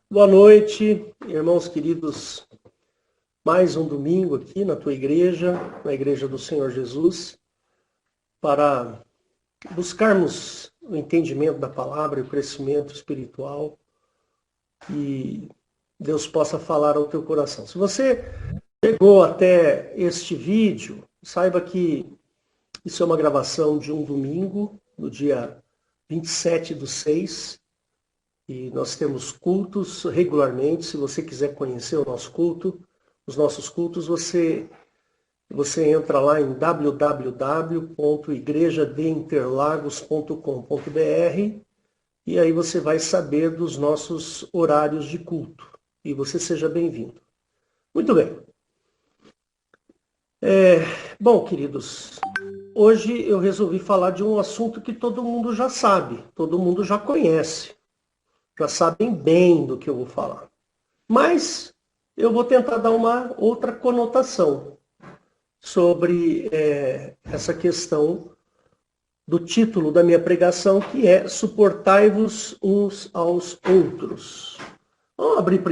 Boa noite, irmãos queridos. Mais um domingo aqui na tua igreja, na Igreja do Senhor Jesus, para buscarmos o entendimento da palavra e o crescimento espiritual e Deus possa falar ao teu coração. Se você chegou até este vídeo, saiba que isso é uma gravação de um domingo, no dia 27/6, e nós temos cultos regularmente. Se você quiser conhecer o nosso culto, os nossos cultos, você entra lá em www.igrejadeInterlagos.com.br e aí você vai saber dos nossos horários de culto. E você seja bem-vindo. Muito bem. Bom, queridos, hoje eu resolvi falar de um assunto que todo mundo já sabe, todo mundo já conhece, já sabem bem do que eu vou falar. Mas eu vou tentar dar uma outra conotação sobre essa questão do título da minha pregação, que é Suportai-vos uns aos outros. Vamos abrir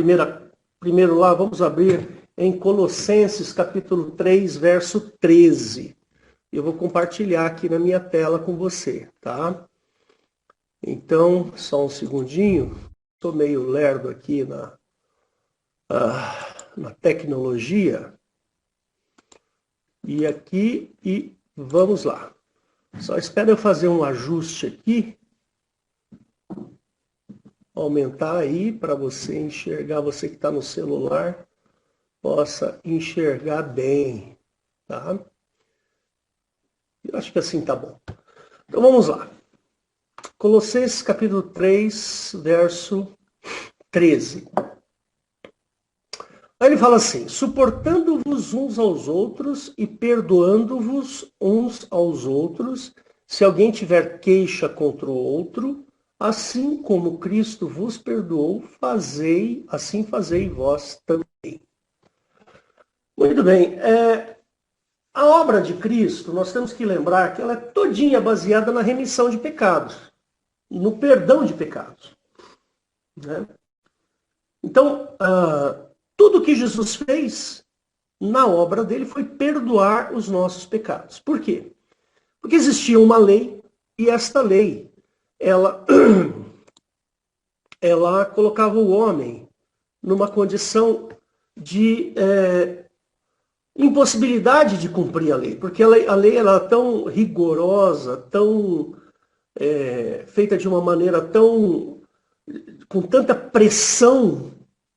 primeiro lá, vamos abrir em Colossenses capítulo 3, verso 13. Eu vou compartilhar aqui na minha tela com você, tá? Então, só um segundinho. Estou meio lerdo aqui na tecnologia. E vamos lá. Só espera eu fazer um ajuste aqui. Aumentar aí para você enxergar, você que está no celular, possa enxergar bem, tá? Eu acho que assim tá bom. Então vamos lá. Colossenses capítulo 3, verso 13. Aí ele fala assim: suportando-vos uns aos outros e perdoando-vos uns aos outros, se alguém tiver queixa contra o outro, assim como Cristo vos perdoou, assim fazei vós também. Muito bem. A obra de Cristo, nós temos que lembrar que ela é todinha baseada na remissão de pecados, no perdão de pecados, né? Então, tudo que Jesus fez na obra dele foi perdoar os nossos pecados. Por quê? Porque existia uma lei, e esta lei, ela colocava o homem numa condição de impossibilidade de cumprir a lei, porque a lei era tão rigorosa, tão feita de uma maneira com tanta pressão,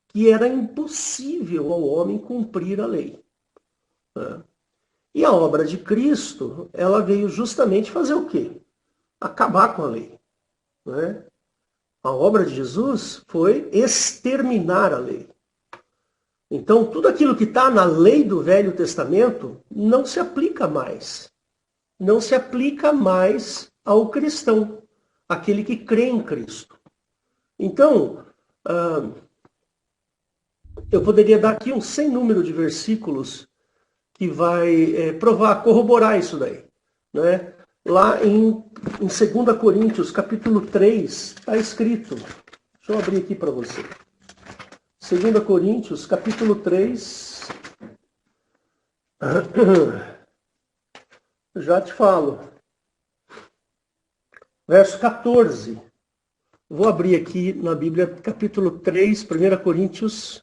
que era impossível ao homem cumprir a lei, né? E a obra de Cristo, ela veio justamente fazer o quê? Acabar com a lei, né? A obra de Jesus foi exterminar a lei. Então, tudo aquilo que está na lei do Velho Testamento não se aplica mais. Não se aplica mais ao cristão, aquele que crê em Cristo. Então, eu poderia dar aqui um sem número de versículos que vai corroborar isso daí, né? Lá em 2 Coríntios, capítulo 3, está escrito. Deixa eu abrir aqui para você. 2 Coríntios, capítulo 3. Já te falo. Verso 14. Vou abrir aqui na Bíblia, capítulo 3, 1 Coríntios,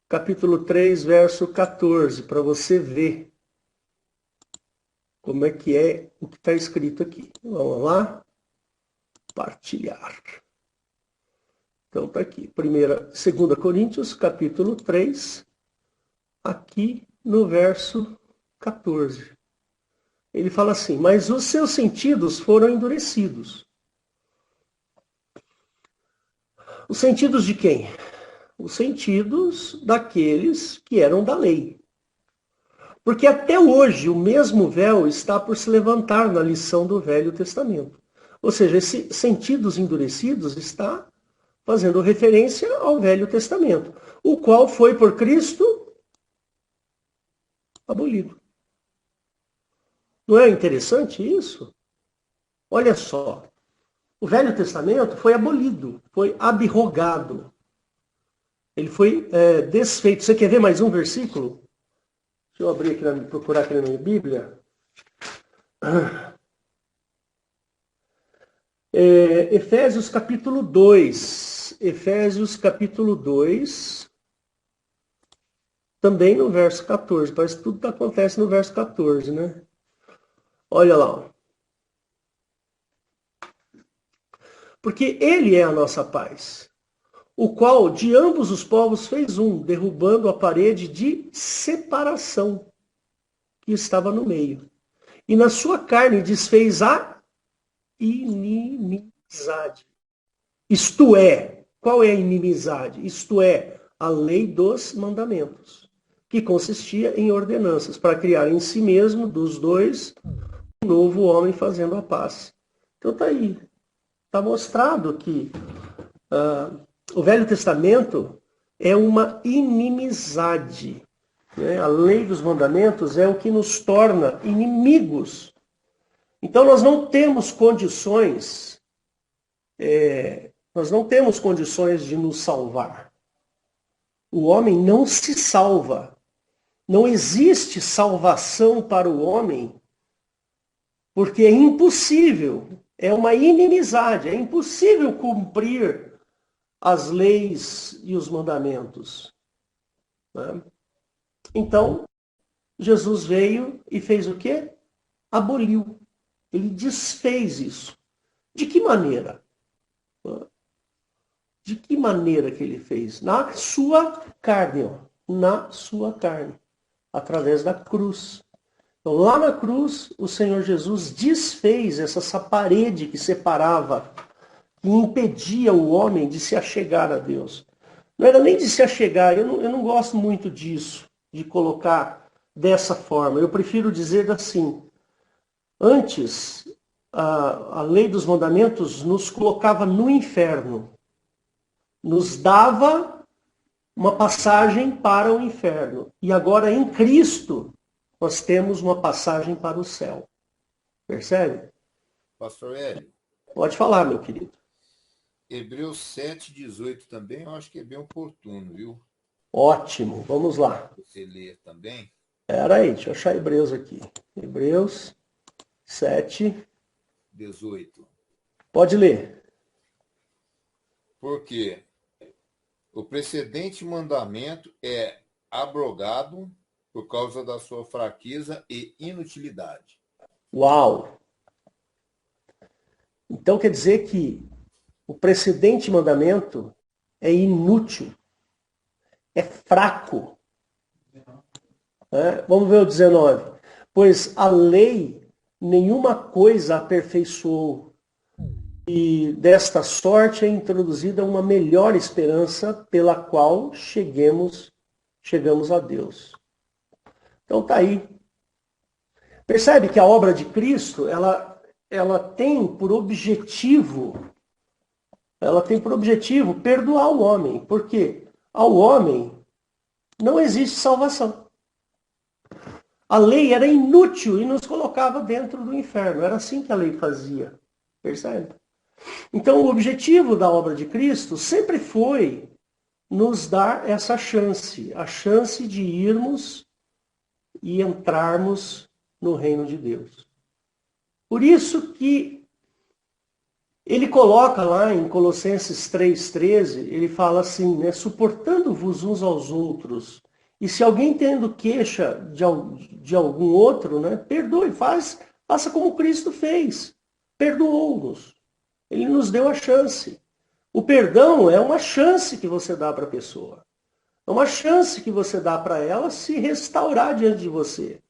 capítulo 3, verso 14, para você ver como é o que está escrito aqui. Vamos lá? Partilhar. Então está aqui. 2 Coríntios, capítulo 3, aqui no verso 14. Ele fala assim: mas os seus sentidos foram endurecidos. Os sentidos de quem? Os sentidos daqueles que eram da lei. Porque até hoje o mesmo véu está por se levantar na lição do Velho Testamento. Ou seja, esses sentidos endurecidos está fazendo referência ao Velho Testamento, o qual foi por Cristo abolido. Não é interessante isso? Olha só, o Velho Testamento foi abolido, foi abrogado. Ele foi desfeito. Você quer ver mais um versículo? Deixa eu abrir aqui, procurar aqui na minha Bíblia. Efésios capítulo 2. Efésios capítulo 2. Também no verso 14. Parece que tudo acontece no verso 14, né? Olha lá. Porque ele é a nossa paz, o qual de ambos os povos fez um, derrubando a parede de separação que estava no meio. E na sua carne desfez a inimizade. Isto é, qual é a inimizade? Isto é, a lei dos mandamentos, que consistia em ordenanças, para criar em si mesmo, dos dois, um novo homem fazendo a paz. Então está aí. Está mostrado que o Velho Testamento é uma inimizade. Né? A lei dos mandamentos é o que nos torna inimigos. Então nós não temos condições, de nos salvar. O homem não se salva. Não existe salvação para o homem, porque é impossível. É uma inimizade. É impossível cumprir as leis e os mandamentos. Né? Então, Jesus veio e fez o quê? Aboliu. Ele desfez isso. De que maneira? De que maneira que ele fez? Na sua carne, ó. Na sua carne. Através da cruz. Então, lá na cruz, o Senhor Jesus desfez essa parede que separava, que impedia o homem de se achegar a Deus. Não era nem de se achegar, eu não gosto muito disso, de colocar dessa forma. Eu prefiro dizer assim, antes, a lei dos mandamentos nos colocava no inferno, nos dava uma passagem para o inferno. E agora, em Cristo, nós temos uma passagem para o céu. Percebe? Pastor Hélio. Pode falar, meu querido. Hebreus 7,18 também, eu acho que é bem oportuno, viu? Ótimo, vamos lá. Você ler também. Espera aí, deixa eu achar Hebreus aqui. Hebreus 7,18. Pode ler. Porque o precedente mandamento é abrogado por causa da sua fraqueza e inutilidade. Uau! Então quer dizer que o precedente mandamento é inútil, é fraco. Vamos ver o 19. Pois a lei nenhuma coisa aperfeiçoou, e desta sorte é introduzida uma melhor esperança pela qual chegamos a Deus. Então tá aí. Percebe que a obra de Cristo, ela tem por objetivo perdoar o homem, porque ao homem não existe salvação. A lei era inútil e nos colocava dentro do inferno. Era assim que a lei fazia. Percebe? Então o objetivo da obra de Cristo sempre foi nos dar essa chance, a chance de irmos e entrarmos no reino de Deus. Por isso que ele coloca lá em Colossenses 3,13, ele fala assim, né, suportando-vos uns aos outros. E se alguém tendo queixa de algum outro, né, perdoe, faça como Cristo fez. Perdoou-nos. Ele nos deu a chance. O perdão é uma chance que você dá para a pessoa. É uma chance que você dá para ela se restaurar diante de você.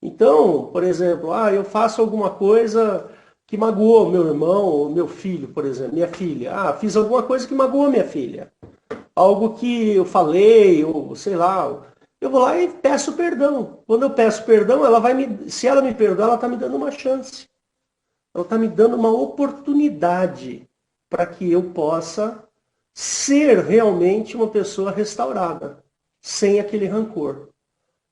Então, por exemplo, eu faço alguma coisa que magoou meu irmão ou meu filho, por exemplo, minha filha. Fiz alguma coisa que magoou minha filha. Algo que eu falei, ou sei lá. Eu vou lá e peço perdão. Quando eu peço perdão, se ela me perdoar, ela está me dando uma chance. Ela está me dando uma oportunidade para que eu possa ser realmente uma pessoa restaurada, sem aquele rancor.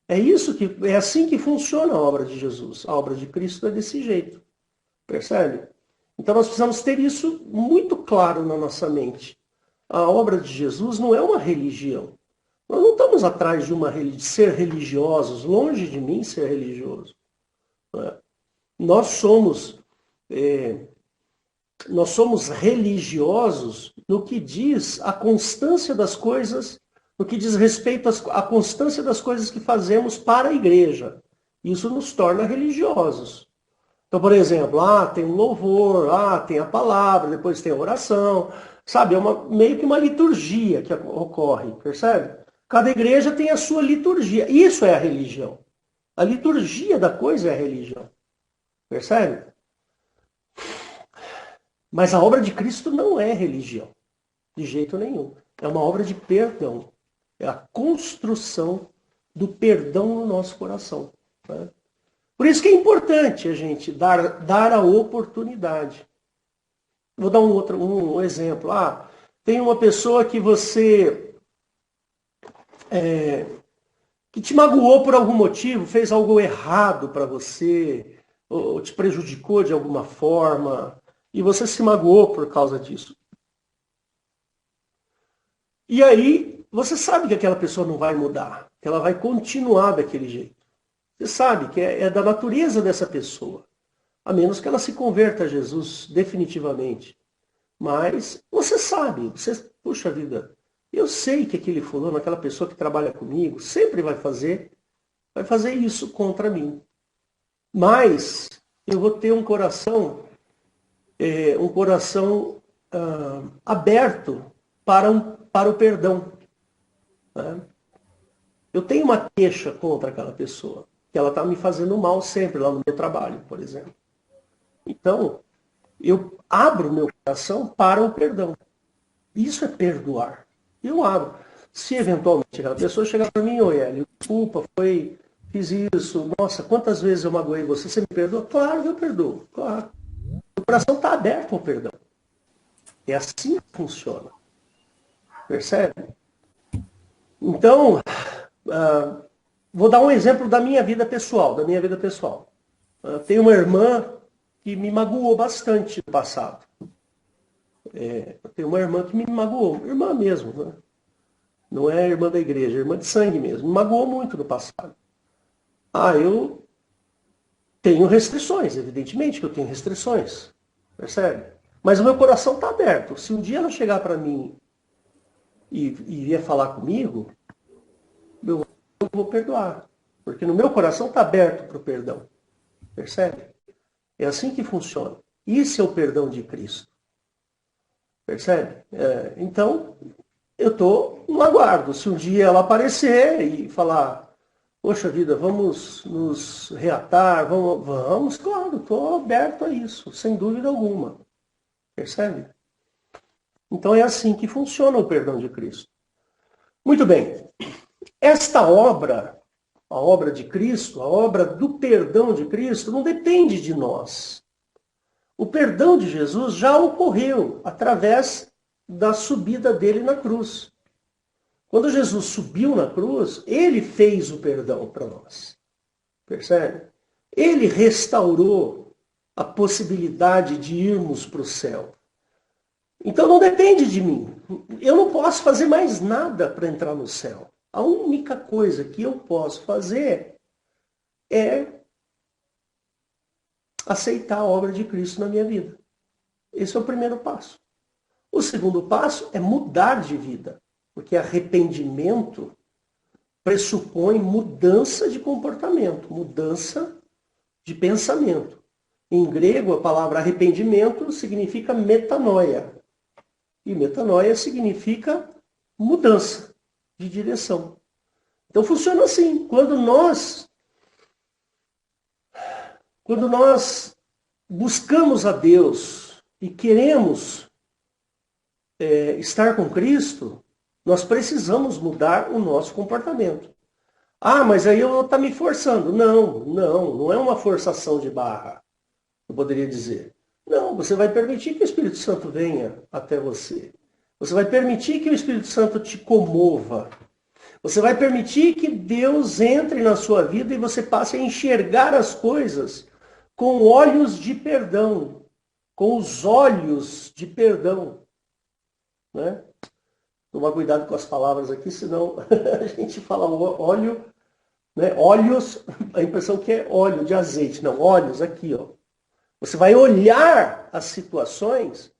É assim que funciona a obra de Jesus. A obra de Cristo é desse jeito. Percebe? Então nós precisamos ter isso muito claro na nossa mente. A obra de Jesus não é uma religião. Nós não estamos atrás de ser religiosos, longe de mim ser religioso. Não é? Nós somos, nós somos religiosos no que diz a constância das coisas, no que diz respeito à constância das coisas que fazemos para a igreja. Isso nos torna religiosos. Então, por exemplo, tem um louvor, tem a palavra, depois tem a oração, sabe? É meio que uma liturgia que ocorre, percebe? Cada igreja tem a sua liturgia. Isso é a religião. A liturgia da coisa é a religião. Percebe? Mas a obra de Cristo não é religião, de jeito nenhum. É uma obra de perdão. É a construção do perdão no nosso coração. Né? Por isso que é importante a gente dar a oportunidade. Vou dar um exemplo. Tem uma pessoa que você... que te magoou por algum motivo, fez algo errado para você, ou te prejudicou de alguma forma, e você se magoou por causa disso. E aí, você sabe que aquela pessoa não vai mudar, que ela vai continuar daquele jeito. Você sabe que é da natureza dessa pessoa, a menos que ela se converta a Jesus definitivamente. Mas você sabe, puxa vida, eu sei que aquele fulano, aquela pessoa que trabalha comigo, sempre vai fazer isso contra mim. Mas eu vou ter um coração aberto para o perdão. Né? Eu tenho uma queixa contra aquela pessoa, que ela está me fazendo mal sempre lá no meu trabalho, por exemplo. Então, eu abro meu coração para o perdão. Isso é perdoar. Eu abro. Se eventualmente aquela pessoa chegar para mim, Hélio, desculpa, fiz isso, nossa, quantas vezes eu magoei você, você me perdoa? Claro que eu perdoo, claro. O coração está aberto ao perdão. É assim que funciona. Percebe? Então, vou dar um exemplo da minha vida pessoal. Tenho uma irmã que me magoou bastante no passado. Eu tenho uma irmã que me magoou, irmã mesmo, né? Não é irmã da igreja, é irmã de sangue mesmo. Me magoou muito no passado. Eu tenho restrições, evidentemente que eu tenho restrições, percebe? Mas o meu coração está aberto. Se um dia ela chegar para mim e vier falar comigo, eu vou perdoar. Porque no meu coração está aberto para o perdão. Percebe? É assim que funciona. Isso é o perdão de Cristo. Percebe? Então, eu estou no aguardo. Se um dia ela aparecer e falar, poxa vida, vamos nos reatar, vamos, claro, estou aberto a isso, sem dúvida alguma. Percebe? Então é assim que funciona o perdão de Cristo. Muito bem. Esta obra, a obra de Cristo, a obra do perdão de Cristo, não depende de nós. O perdão de Jesus já ocorreu através da subida dele na cruz. Quando Jesus subiu na cruz, ele fez o perdão para nós. Percebe? Ele restaurou a possibilidade de irmos para o céu. Então não depende de mim. Eu não posso fazer mais nada para entrar no céu. A única coisa que eu posso fazer é aceitar a obra de Cristo na minha vida. Esse é o primeiro passo. O segundo passo é mudar de vida. Porque arrependimento pressupõe mudança de comportamento, mudança de pensamento. Em grego, a palavra arrependimento significa metanoia. E metanoia significa mudança de direção. Então funciona assim. Quando nós buscamos a Deus e queremos estar com Cristo, nós precisamos mudar o nosso comportamento. Mas aí eu vou estar me forçando. Não é uma forçação de barra, eu poderia dizer. Não, você vai permitir que o Espírito Santo venha até você. Você vai permitir que o Espírito Santo te comova. Você vai permitir que Deus entre na sua vida e você passe a enxergar as coisas com olhos de perdão, com os olhos de perdão. Né? Tomar cuidado com as palavras aqui, senão a gente fala óleo, né? Óleos, a impressão que é óleo de azeite. Não, óleos aqui, ó. Você vai olhar as situações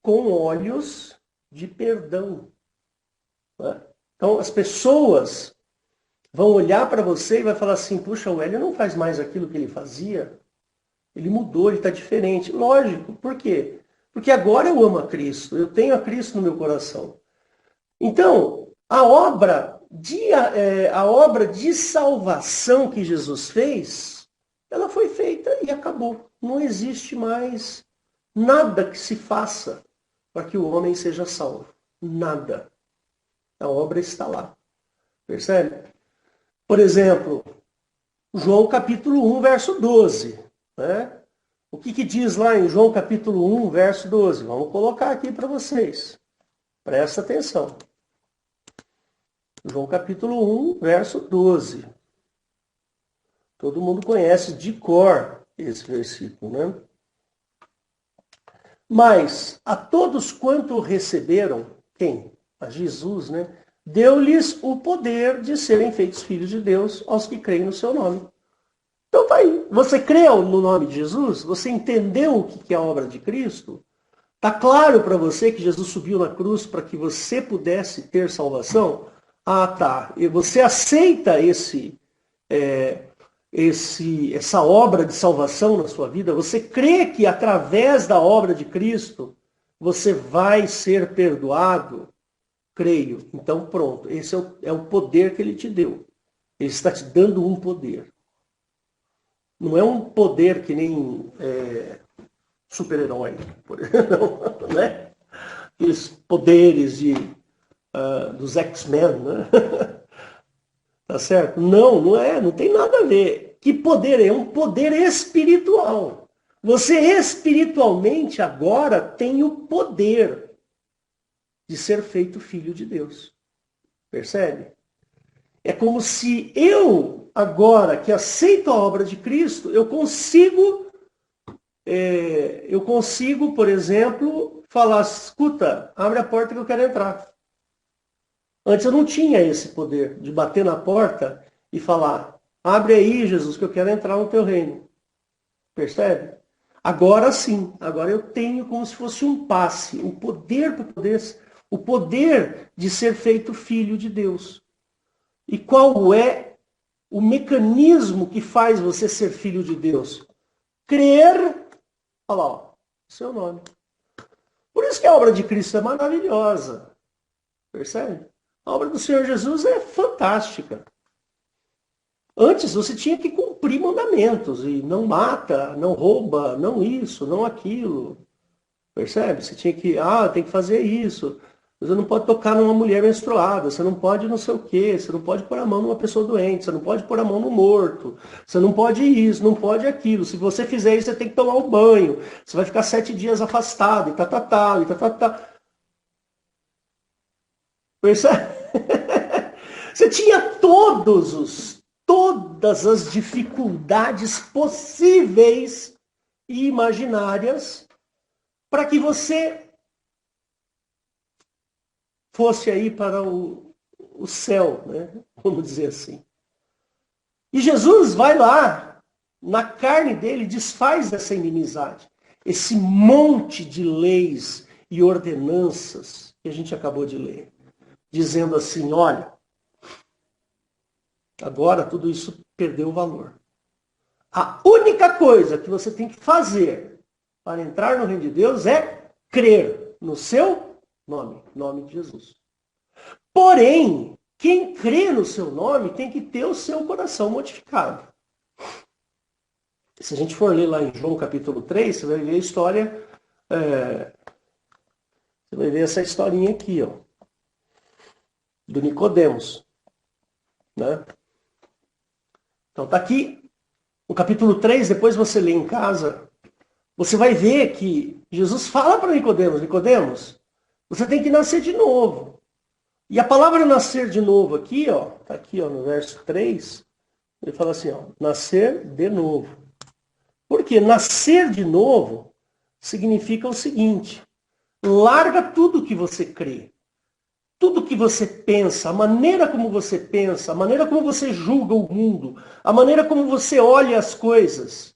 com olhos de perdão. Né? Então, as pessoas vão olhar para você e vai falar assim, puxa, o Hélio não faz mais aquilo que ele fazia. Ele mudou, ele está diferente. Lógico, por quê? Porque agora eu amo a Cristo, eu tenho a Cristo no meu coração. Então, a obra de salvação que Jesus fez, ela foi feita e acabou. Não existe mais nada que se faça para que o homem seja salvo. Nada. A obra está lá. Percebe? Por exemplo, João capítulo 1, verso 12. Né? O que diz lá em João capítulo 1, verso 12? Vamos colocar aqui para vocês. Presta atenção. João capítulo 1, verso 12. Todo mundo conhece de cor esse versículo, né? Mas a todos quanto receberam, quem? A Jesus, né? Deu-lhes o poder de serem feitos filhos de Deus aos que creem no seu nome. Então tá aí. Você creu no nome de Jesus? Você entendeu o que é a obra de Cristo? Tá claro para você que Jesus subiu na cruz para que você pudesse ter salvação? Ah, tá. E você aceita essa obra de salvação na sua vida? Você crê que através da obra de Cristo você vai ser perdoado? Creio. Então pronto. Esse é o poder que ele te deu. Ele está te dando um poder. Não é um poder que nem super-herói, não, né? Aqueles poderes dos X-Men, né? Tá certo? Não, não é, não tem nada a ver. Que poder? É um poder espiritual. Você espiritualmente agora tem o poder de ser feito filho de Deus. Percebe? É como se eu, agora que aceito a obra de Cristo, eu consigo, por exemplo, falar, escuta, abre a porta que eu quero entrar. Antes eu não tinha esse poder de bater na porta e falar, abre aí, Jesus, que eu quero entrar no teu reino. Percebe? Agora sim, agora eu tenho como se fosse um passe, o poder de ser feito filho de Deus. E qual é o mecanismo que faz você ser filho de Deus? Crer, olha lá, seu nome. Por isso que a obra de Cristo é maravilhosa. Percebe? A obra do Senhor Jesus é fantástica. Antes você tinha que cumprir mandamentos. E não mata, não rouba, não isso, não aquilo. Percebe? Você tinha que, tem que fazer isso. Você não pode tocar numa mulher menstruada, você não pode não sei o quê, você não pode pôr a mão numa pessoa doente, você não pode pôr a mão no morto, você não pode isso, não pode aquilo. Se você fizer isso, você tem que tomar um banho, você vai ficar 7 dias afastado, e tá. Percebe? Você tinha todas as dificuldades possíveis e imaginárias para que você fosse aí para o céu, né? Vamos dizer assim. E Jesus vai lá, na carne dele, desfaz essa inimizade. Esse monte de leis e ordenanças que a gente acabou de ler. Dizendo assim, olha, agora tudo isso perdeu o valor. A única coisa que você tem que fazer para entrar no reino de Deus é crer no seu nome de Jesus. Porém, quem crê no seu nome tem que ter o seu coração modificado. Se a gente for ler lá em João capítulo 3, você vai ver a história, você vai ver essa historinha aqui, ó, do Nicodemos, né? Então tá aqui, no capítulo 3, depois você lê em casa, você vai ver que Jesus fala para Nicodemos, Nicodemos, você tem que nascer de novo. E a palavra nascer de novo aqui, ó, tá aqui, ó, no verso 3, ele fala assim, ó, nascer de novo. Por quê? Nascer de novo significa o seguinte, larga tudo que você crê. tudo que você pensa, a maneira como você pensa, a maneira como você julga o mundo, a maneira como você olha as coisas,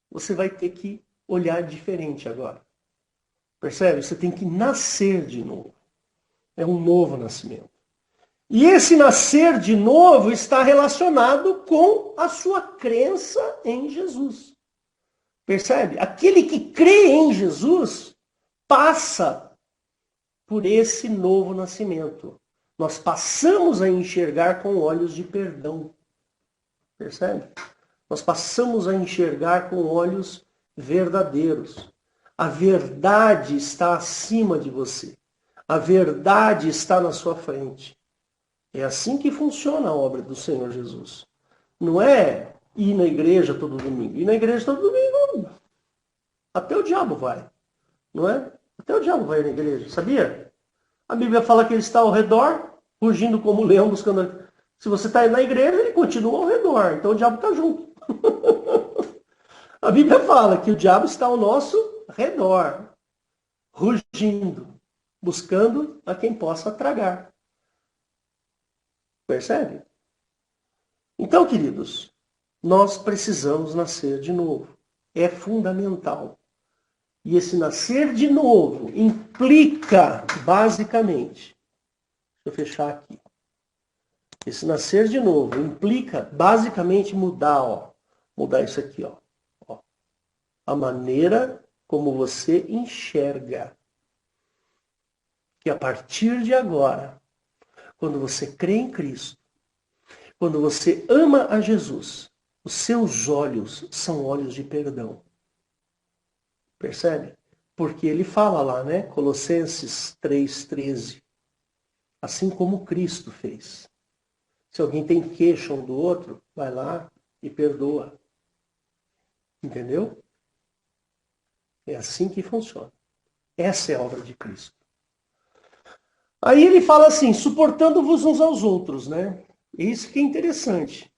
você vai ter que olhar diferente agora. Percebe? Você tem que nascer de novo. É um novo nascimento. E esse nascer de novo está relacionado com a sua crença em Jesus. Percebe? Aquele que crê em Jesus passa por esse novo nascimento. Nós passamos a enxergar com olhos de perdão. Percebe? Nós passamos a enxergar com olhos verdadeiros. A verdade está acima de você. A verdade está na sua frente. É assim que funciona a obra do Senhor Jesus. Não é ir na igreja todo domingo. Ir na igreja todo domingo, até o diabo vai. Não é? Até o diabo vai na igreja, sabia? A Bíblia fala que ele está ao redor, rugindo como leão, buscando... Se você está na igreja, ele continua ao redor. Então o diabo está junto. A Bíblia fala que o diabo está ao nosso redor, rugindo, buscando a quem possa tragar. Percebe? Então, queridos, nós precisamos nascer de novo. É fundamental. E esse nascer de novo implica, basicamente, deixa eu fechar aqui. Esse nascer de novo implica, basicamente, mudar isso aqui, ó. A maneira como você enxerga. Que a partir de agora, quando você crê em Cristo, quando você ama a Jesus, os seus olhos são olhos de perdão. Percebe? Porque ele fala lá, né? Colossenses 3,13. Assim como Cristo fez. Se alguém tem queixa um do outro, vai lá e perdoa. Entendeu? É assim que funciona. Essa é a obra de Cristo. Aí ele fala assim, suportando-vos uns aos outros, né? Isso que é interessante.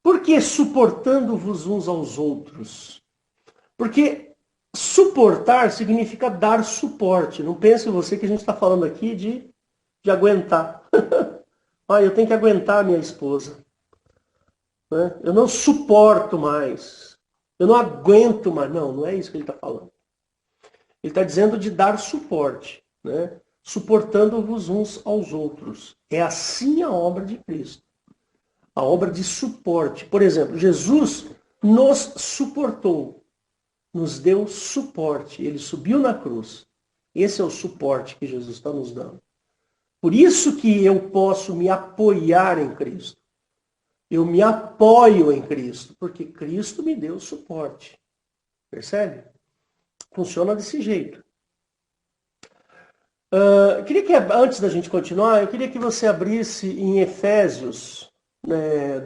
Por que suportando-vos uns aos outros? Porque suportar significa dar suporte. Não pense você que a gente está falando aqui de aguentar. Ah, eu tenho que aguentar a minha esposa. Né? Eu não suporto mais. Eu não aguento mais. Não, não é isso que ele está falando. Ele está dizendo de dar suporte. Né? Suportando-vos uns aos outros. É assim a obra de Cristo. A obra de suporte. Por exemplo, Jesus nos suportou. Nos deu suporte. Ele subiu na cruz. Esse é o suporte que Jesus está nos dando. Por isso que eu posso me apoiar em Cristo. Eu me apoio em Cristo, porque Cristo me deu suporte. Percebe? Funciona desse jeito. Queria que, antes da gente continuar, eu queria que você abrisse em Efésios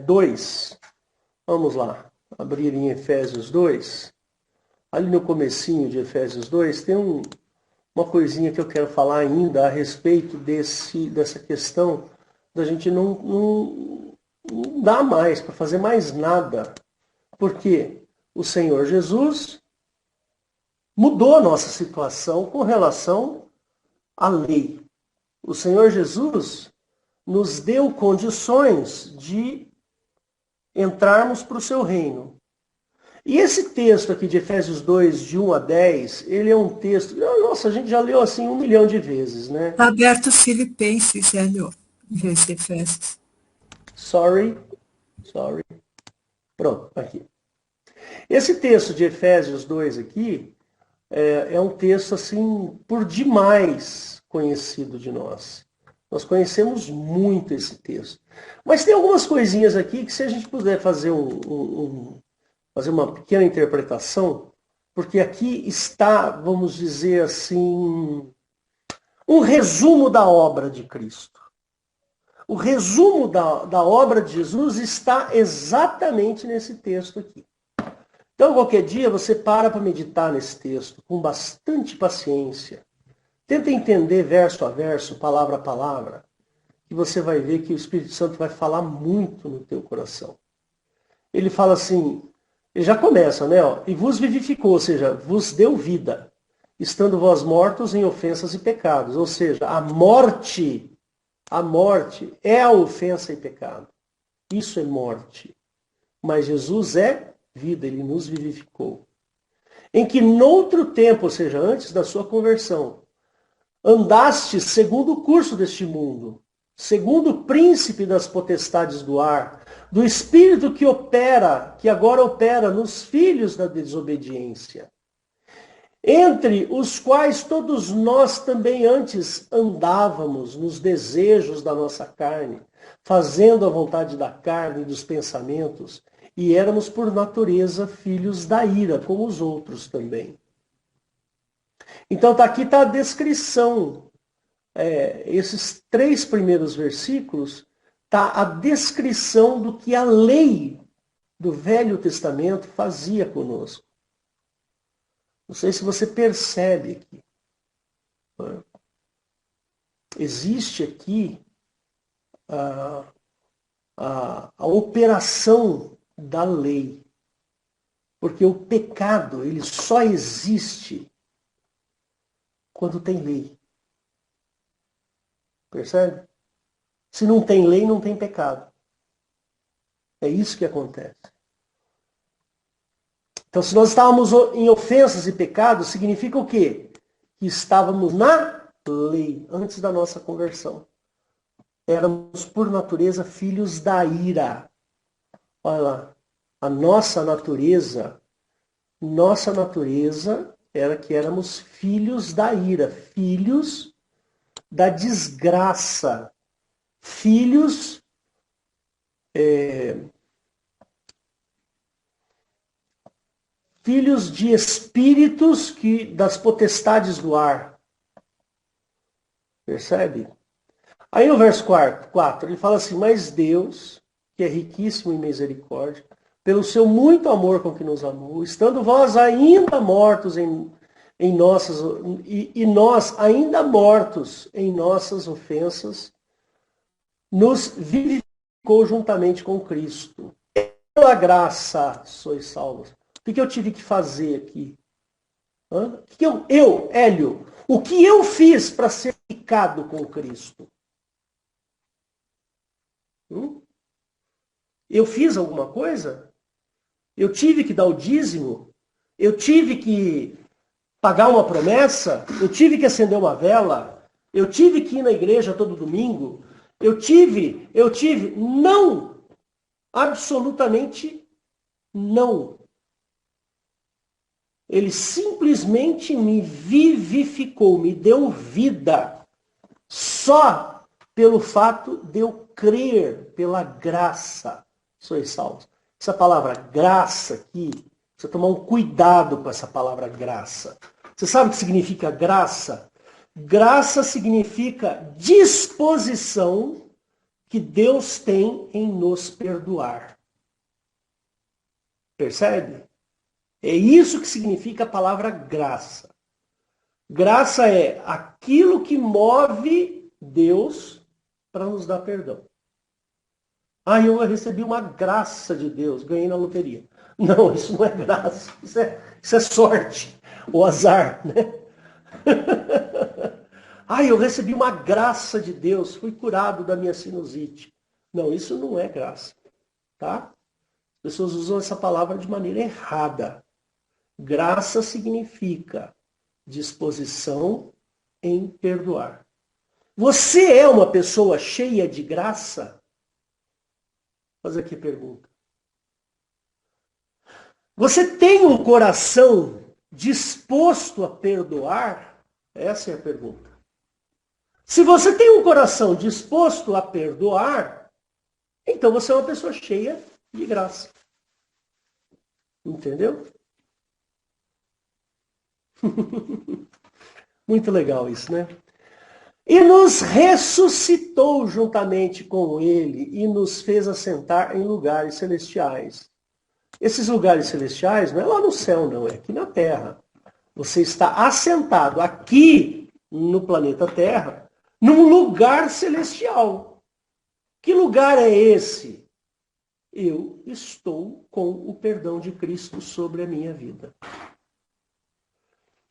2. Vamos lá. Abrir em Efésios 2. Ali no comecinho de Efésios 2, tem uma coisinha que eu quero falar ainda a respeito dessa questão da gente não dá mais para fazer mais nada. Porque o Senhor Jesus mudou a nossa situação com relação à lei. O Senhor Jesus nos deu condições de entrarmos para o seu reino. E esse texto aqui de Efésios 2, de 1 a 10, ele é um texto... Nossa, a gente já leu assim 1 milhão de vezes, né? Está aberto os Filipenses, Hélio, em vez de Efésios. Sorry. Pronto, aqui. Esse texto de Efésios 2 aqui é um texto, assim, por demais conhecido de nós. Nós conhecemos muito esse texto. Mas tem algumas coisinhas aqui que, se a gente puder fazer fazer uma pequena interpretação, porque aqui está, vamos dizer assim, um resumo da obra de Cristo. O resumo da obra de Jesus está exatamente nesse texto aqui. Então, qualquer dia, você para meditar nesse texto com bastante paciência. Tenta entender verso a verso, palavra a palavra, que você vai ver que o Espírito Santo vai falar muito no teu coração. Ele fala assim, ele já começa, né? Ó, e vos vivificou, ou seja, vos deu vida. estando vós mortos em ofensas e pecados. Ou seja, a morte é a ofensa e pecado. Isso é morte. Mas Jesus é vida, ele nos vivificou. Em que noutro tempo, ou seja, antes da sua conversão, andaste segundo o curso deste mundo, segundo o príncipe das potestades do ar, do espírito que agora opera nos filhos da desobediência, entre os quais todos nós também antes andávamos nos desejos da nossa carne, fazendo a vontade da carne e dos pensamentos, e éramos por natureza filhos da ira, como os outros também. Então aqui está a descrição. Esses 3 primeiros versículos, está a descrição do que a lei do Velho Testamento fazia conosco. Não sei se você percebe aqui. Existe aqui a operação da lei. Porque o pecado, ele só existe quando tem lei. Percebe? Se não tem lei, não tem pecado. É isso que acontece. Então, se nós estávamos em ofensas e pecados, significa o quê? Que estávamos na lei, antes da nossa conversão. Éramos, por natureza, filhos da ira. Olha lá. A nossa natureza era que éramos filhos da ira, filhos da desgraça, filhos filhos de espíritos das potestades do ar. Percebe? Aí no verso 4, ele fala assim, mas Deus, que é riquíssimo em misericórdia, pelo seu muito amor com que nos amou, estando vós ainda mortos em nossas, e nós ainda mortos em nossas ofensas, nos vivificou juntamente com Cristo. Pela graça sois salvos. O que eu tive que fazer aqui? Hélio, o que eu fiz para ser vivificado com Cristo? Eu fiz alguma coisa? Eu tive que dar o dízimo? Eu tive que pagar uma promessa? Eu tive que acender uma vela? Eu tive que ir na igreja todo domingo? Eu tive? Não! Absolutamente não. Ele simplesmente me vivificou, me deu vida, só pelo fato de eu crer pela graça. Sois salvos. Essa palavra graça aqui, precisa tomar um cuidado com essa palavra graça. Você sabe o que significa graça? Graça significa disposição que Deus tem em nos perdoar. Percebe? É isso que significa a palavra graça. Graça é aquilo que move Deus para nos dar perdão. Eu recebi uma graça de Deus, ganhei na loteria. Não, isso não é graça, isso é sorte, ou azar, né? Eu recebi uma graça de Deus, fui curado da minha sinusite. Não, isso não é graça, tá? As pessoas usam essa palavra de maneira errada. Graça significa disposição em perdoar. Você é uma pessoa cheia de graça? Vou fazer aqui a pergunta. Você tem um coração disposto a perdoar? Essa é a pergunta. Se você tem um coração disposto a perdoar, então você é uma pessoa cheia de graça. Entendeu? Muito legal isso, né? E nos ressuscitou juntamente com ele e nos fez assentar em lugares celestiais. Esses lugares celestiais não é lá no céu, não, é aqui na Terra. Você está assentado aqui no planeta Terra, num lugar celestial. Que lugar é esse? Eu estou com o perdão de Cristo sobre a minha vida.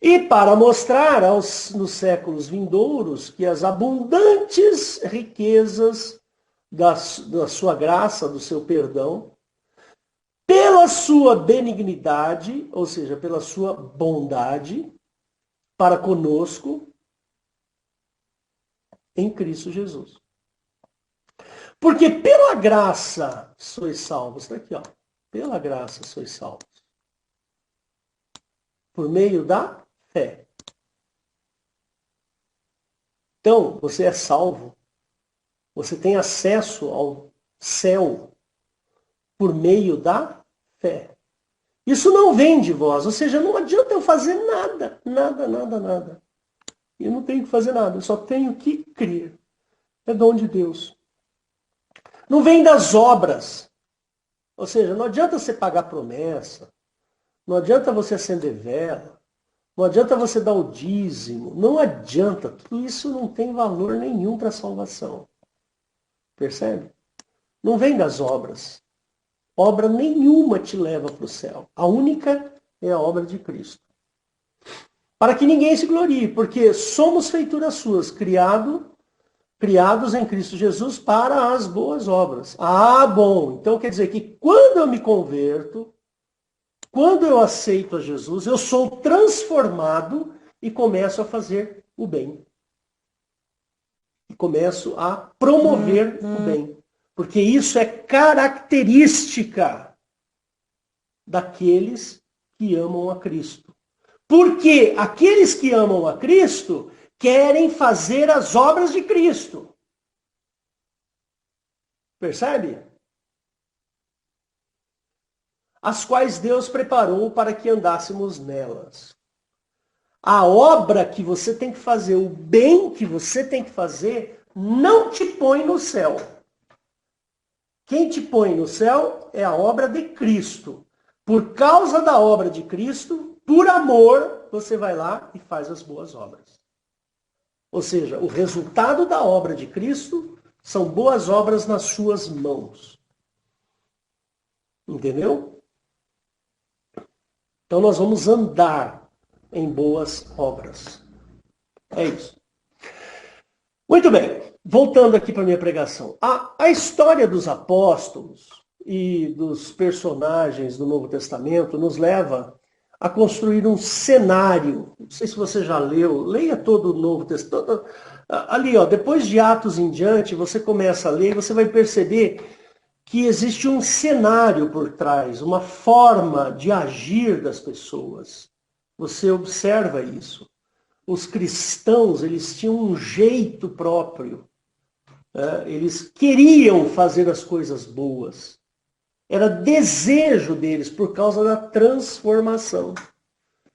E para mostrar nos séculos vindouros que as abundantes riquezas da sua graça, do seu perdão, pela sua benignidade, ou seja, pela sua bondade para conosco, em Cristo Jesus. Porque pela graça sois salvos. Está aqui, ó. Pela graça sois salvos. Por meio da fé. Então, você é salvo. Você tem acesso ao céu por meio da fé. Isso não vem de vós. Ou seja, não adianta eu fazer nada. Nada, nada, nada. Eu não tenho que fazer nada. Eu só tenho que crer. É dom de Deus. Não vem das obras. Ou seja, não adianta você pagar promessa. Não adianta você acender vela. Não adianta você dar o dízimo. Não adianta. Tudo isso não tem valor nenhum para a salvação. Percebe? Não vem das obras. Obra nenhuma te leva para o céu. A única é a obra de Cristo. Para que ninguém se glorie, porque somos feituras suas, criados em Cristo Jesus para as boas obras. Ah, bom. Então quer dizer que quando eu me converto, quando eu aceito a Jesus, eu sou transformado e começo a fazer o bem. E começo a promover o bem. Porque isso é característica daqueles que amam a Cristo. Porque aqueles que amam a Cristo querem fazer as obras de Cristo. Percebe? As quais Deus preparou para que andássemos nelas. A obra que você tem que fazer, o bem que você tem que fazer, não te põe no céu. Quem te põe no céu é a obra de Cristo. Por causa da obra de Cristo, por amor, você vai lá e faz as boas obras. Ou seja, o resultado da obra de Cristo são boas obras nas suas mãos. Entendeu? Então nós vamos andar em boas obras. É isso. Muito bem. Voltando aqui para a minha pregação. A história dos apóstolos e dos personagens do Novo Testamento nos leva a construir um cenário. Não sei se você já leu. Leia todo o Novo Testamento. Ali, ó, depois de Atos em diante, você começa a ler e você vai perceber que existe um cenário por trás, uma forma de agir das pessoas. Você observa isso. Os cristãos, eles tinham um jeito próprio. Eles queriam fazer as coisas boas. Era desejo deles por causa da transformação.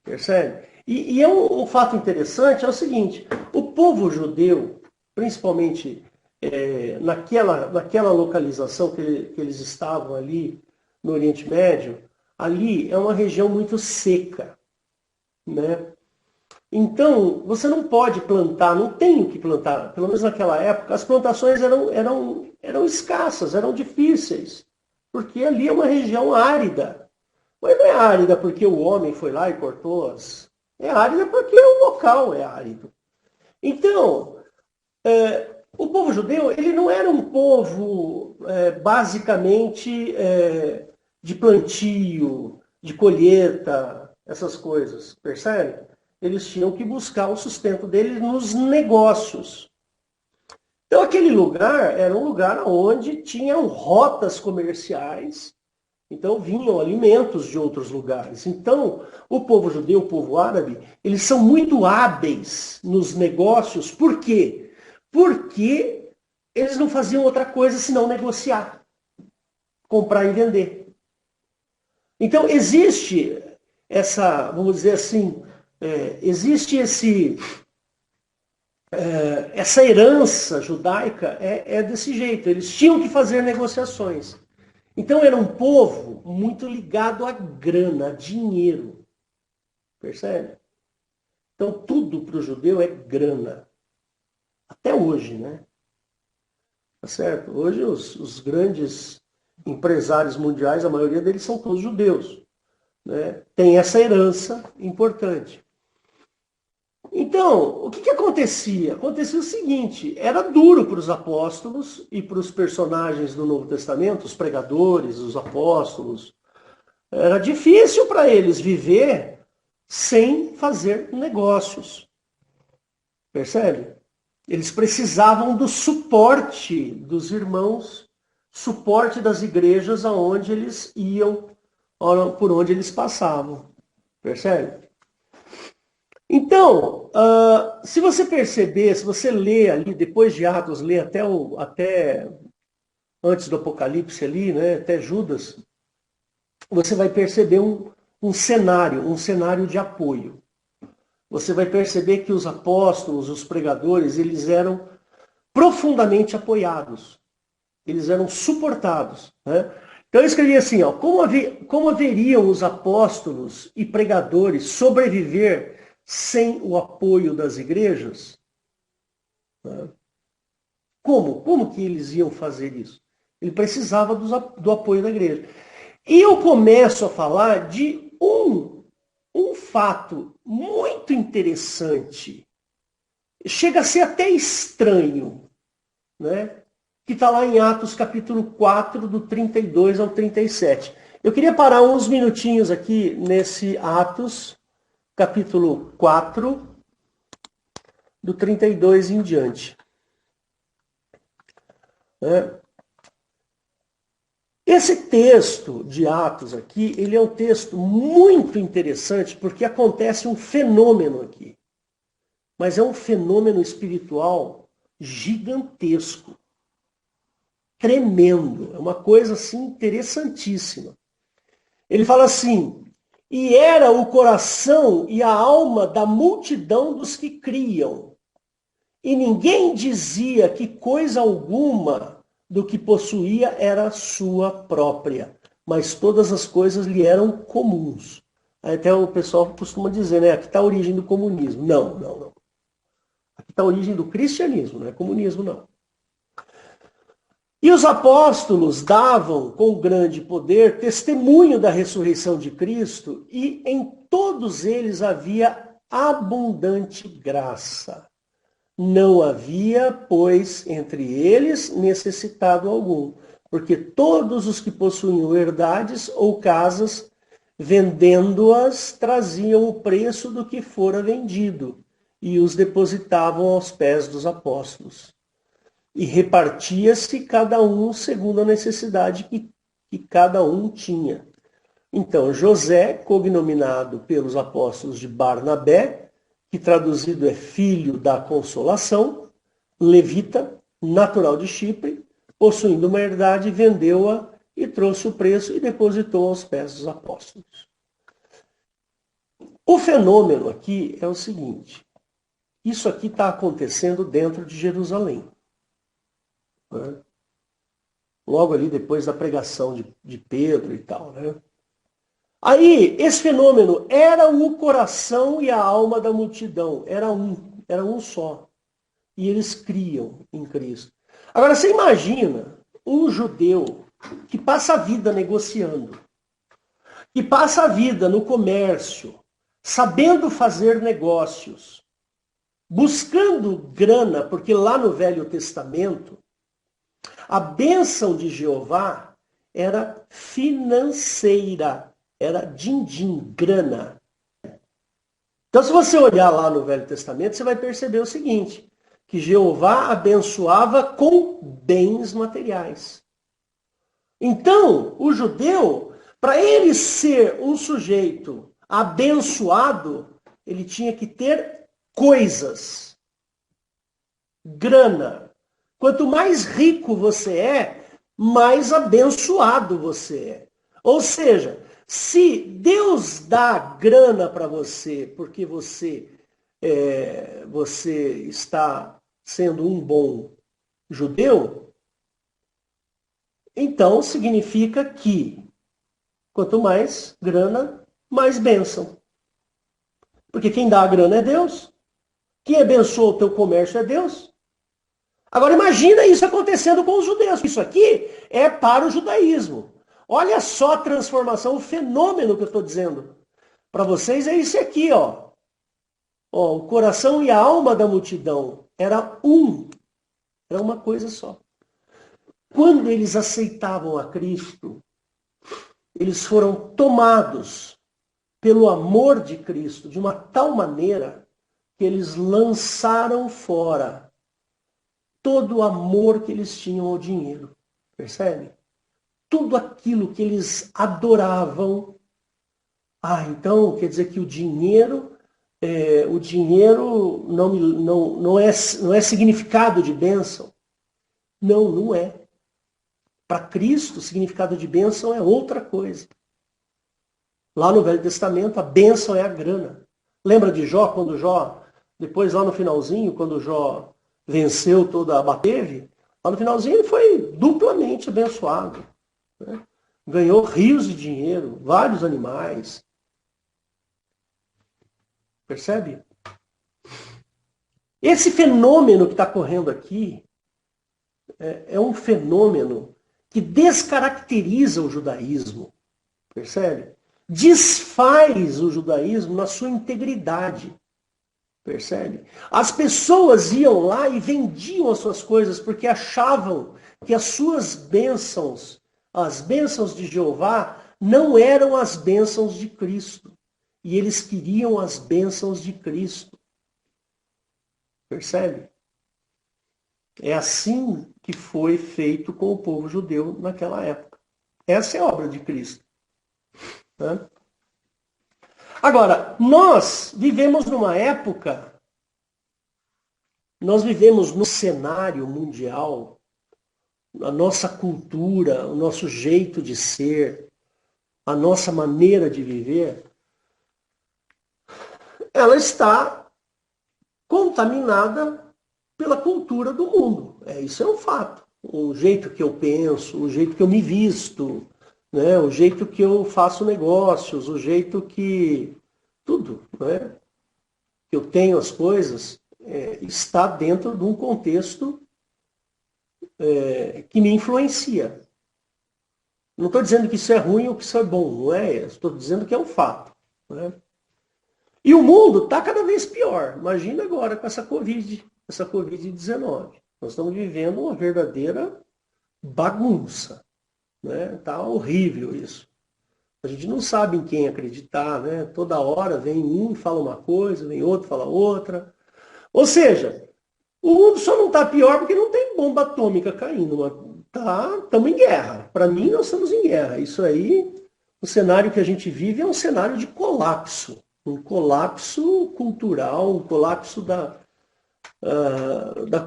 Percebe? E é um fato interessante, é o seguinte, o povo judeu, principalmente naquela localização que eles estavam ali no Oriente Médio, ali é uma região muito seca, né? Então, você não pode plantar, não tem o que plantar. Pelo menos naquela época, as plantações eram escassas, eram difíceis. Porque ali é uma região árida. Mas não é árida porque o homem foi lá e cortou as... É árida porque o local é árido. Então, o povo judeu, ele não era um povo basicamente de plantio, de colheita, essas coisas. Percebe? Eles tinham que buscar o sustento deles nos negócios. Então, aquele lugar era um lugar onde tinham rotas comerciais, então vinham alimentos de outros lugares. Então, o povo judeu, o povo árabe, eles são muito hábeis nos negócios. Por quê? Porque eles não faziam outra coisa senão negociar, comprar e vender. Então, existe essa, vamos dizer assim, existe essa herança judaica desse jeito. Eles tinham que fazer negociações. Então era um povo muito ligado à grana, a dinheiro. Percebe? Então tudo para o judeu é grana. Até hoje, né? Tá certo? Hoje os grandes empresários mundiais, a maioria deles são todos judeus, né? Tem essa herança importante. Então, o que acontecia? Acontecia o seguinte, era duro para os apóstolos e para os personagens do Novo Testamento, os pregadores, os apóstolos. Era difícil para eles viver sem fazer negócios. Percebe? Eles precisavam do suporte dos irmãos, suporte das igrejas aonde eles iam, por onde eles passavam. Percebe? Então, se você perceber, se você ler ali, depois de Atos, ler até antes do Apocalipse ali, né, até Judas, você vai perceber um cenário de apoio. Você vai perceber que os apóstolos, os pregadores, eles eram profundamente apoiados. Eles eram suportados. Né? Então eu escrevi assim, ó, como haveriam os apóstolos e pregadores sobreviver sem o apoio das igrejas? Né? Como que eles iam fazer isso? Ele precisava do apoio da igreja. E eu começo a falar de um fato muito interessante. Chega a ser até estranho, né? Que está lá em Atos capítulo 4, do 32 ao 37. Eu queria parar uns minutinhos aqui nesse Atos, capítulo 4, do 32 em diante. Esse texto de Atos aqui, ele é um texto muito interessante porque acontece um fenômeno aqui. Mas é um fenômeno espiritual gigantesco. Tremendo. É uma coisa assim interessantíssima. Ele fala assim, e era o coração e a alma da multidão dos que criam. E ninguém dizia que coisa alguma do que possuía era sua própria, mas todas as coisas lhe eram comuns. Aí até o pessoal costuma dizer, né? Aqui está a origem do comunismo. Não. Aqui está a origem do cristianismo, não é comunismo, não. E os apóstolos davam com grande poder testemunho da ressurreição de Cristo, e em todos eles havia abundante graça. Não havia, pois, entre eles necessitado algum, porque todos os que possuíam herdades ou casas, vendendo-as, traziam o preço do que fora vendido e os depositavam aos pés dos apóstolos. E repartia-se cada um segundo a necessidade que cada um tinha. Então, José, cognominado pelos apóstolos de Barnabé, que traduzido é filho da consolação, levita, natural de Chipre, possuindo uma herdade, vendeu-a e trouxe o preço e depositou aos pés dos apóstolos. O fenômeno aqui é o seguinte, isso aqui está acontecendo dentro de Jerusalém. Né? Logo ali depois da pregação de Pedro e tal, né? Aí, esse fenômeno era o coração e a alma da multidão. Era um só. E eles criam em Cristo. Agora, você imagina um judeu que passa a vida negociando, que passa a vida no comércio, sabendo fazer negócios, buscando grana, porque lá no Velho Testamento, a bênção de Jeová era financeira. Era din-din, grana. Então, se você olhar lá no Velho Testamento, você vai perceber o seguinte, que Jeová abençoava com bens materiais. Então, o judeu, para ele ser um sujeito abençoado, ele tinha que ter coisas, grana. Quanto mais rico você é, mais abençoado você é. Ou seja, se Deus dá grana para você porque você está sendo um bom judeu, então significa que quanto mais grana, mais bênção. Porque quem dá a grana é Deus. Quem abençoa o teu comércio é Deus. Agora imagina isso acontecendo com os judeus. Isso aqui é para o judaísmo. Olha só a transformação, o fenômeno que eu estou dizendo para vocês é esse aqui, ó. Ó, o coração e a alma da multidão era uma coisa só. Quando eles aceitavam a Cristo, eles foram tomados pelo amor de Cristo de uma tal maneira que eles lançaram fora todo o amor que eles tinham ao dinheiro. Percebe? Tudo aquilo que eles adoravam. Então quer dizer que o dinheiro não é significado de bênção. Não, não é. Para Cristo, o significado de bênção é outra coisa. Lá no Velho Testamento, a bênção é a grana. Lembra de Jó, quando Jó, depois lá no finalzinho, quando Jó venceu toda a Bateve, lá no finalzinho ele foi duplamente abençoado. Né? Ganhou rios de dinheiro, vários animais. Percebe? Esse fenômeno que está correndo aqui é um fenômeno que descaracteriza o judaísmo. Percebe? Desfaz o judaísmo na sua integridade. Percebe? As pessoas iam lá e vendiam as suas coisas porque achavam que as suas bênçãos, as bênçãos de Jeová, não eram as bênçãos de Cristo. E eles queriam as bênçãos de Cristo. Percebe? É assim que foi feito com o povo judeu naquela época. Essa é a obra de Cristo. Né? Agora, nós vivemos numa época, nós vivemos no cenário mundial, a nossa cultura, o nosso jeito de ser, a nossa maneira de viver, ela está contaminada pela cultura do mundo. Isso é um fato. O jeito que eu penso, o jeito que eu me visto, né? O jeito que eu faço negócios, o jeito que... tudo, né? Que eu tenho as coisas, está dentro de um contexto que me influencia. Não estou dizendo que isso é ruim ou que isso é bom, não é? Estou dizendo que é um fato. Né? E o mundo está cada vez pior. Imagina agora com essa Covid-19. Nós estamos vivendo uma verdadeira bagunça. Né? Tá horrível isso. A gente não sabe em quem acreditar, né? Toda hora vem um e fala uma coisa, vem outro e fala outra. Ou seja, o mundo só não está pior porque não tem bomba atômica caindo. Estamos em guerra. Para mim, nós estamos em guerra. Isso aí, o cenário que a gente vive é um cenário de colapso. Um colapso cultural, um colapso da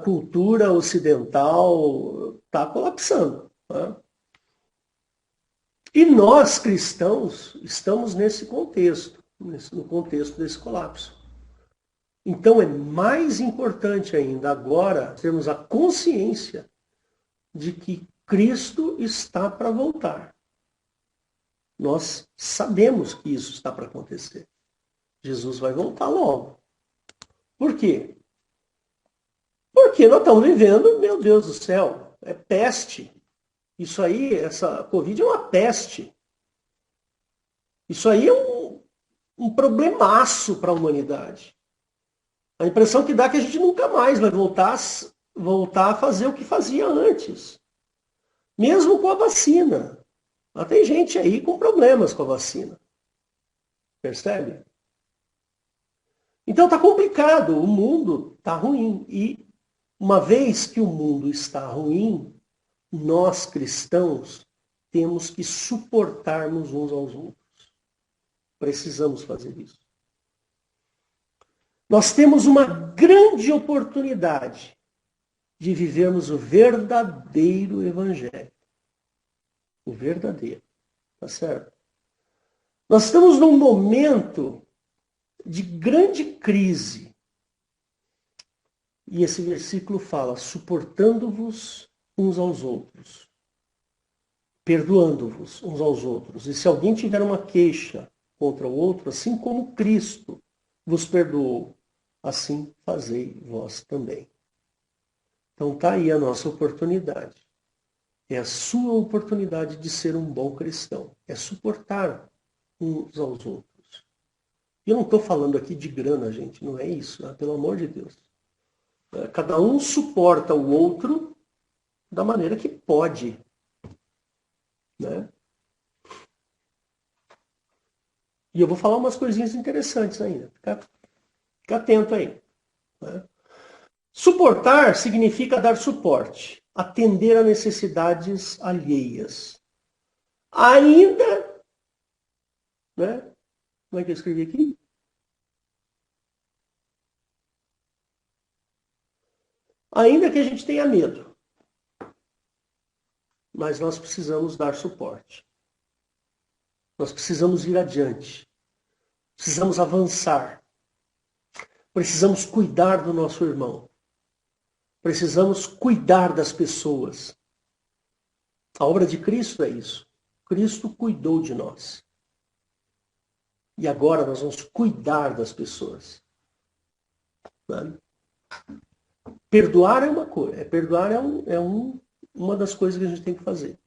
cultura ocidental. Está colapsando. Tá? E nós, cristãos, estamos nesse contexto, no contexto desse colapso. Então é mais importante ainda agora termos a consciência de que Cristo está para voltar. Nós sabemos que isso está para acontecer. Jesus vai voltar logo. Por quê? Porque nós estamos vivendo, meu Deus do céu, é peste. Isso aí, essa Covid é uma peste. Isso aí é um problemaço para a humanidade. A impressão que dá é que a gente nunca mais vai voltar a fazer o que fazia antes. Mesmo com a vacina. Mas tem gente aí com problemas com a vacina. Percebe? Então está complicado. O mundo está ruim. E uma vez que o mundo está ruim, nós cristãos temos que suportarmos uns aos outros. Precisamos fazer isso. Nós temos uma grande oportunidade de vivermos o verdadeiro evangelho. O verdadeiro. Tá certo? Nós estamos num momento de grande crise. E esse versículo fala, suportando-vos uns aos outros, perdoando-vos uns aos outros. E se alguém tiver uma queixa contra o outro, assim como Cristo vos perdoou, assim fazei vós também. Então está aí a nossa oportunidade. É a sua oportunidade de ser um bom cristão. É suportar uns aos outros. E eu não estou falando aqui de grana, gente, não é isso, né? Pelo amor de Deus. Cada um suporta o outro da maneira que pode, né? E eu vou falar umas coisinhas interessantes ainda. Fica atento aí, né? Suportar significa dar suporte, atender a necessidades alheias. Ainda, né? Como é que eu escrevi aqui? Ainda que a gente tenha medo, mas nós precisamos dar suporte. Nós precisamos ir adiante. Precisamos avançar. Precisamos cuidar do nosso irmão. Precisamos cuidar das pessoas. A obra de Cristo é isso. Cristo cuidou de nós. E agora nós vamos cuidar das pessoas. Né? Perdoar é uma coisa. Perdoar uma das coisas que a gente tem que fazer.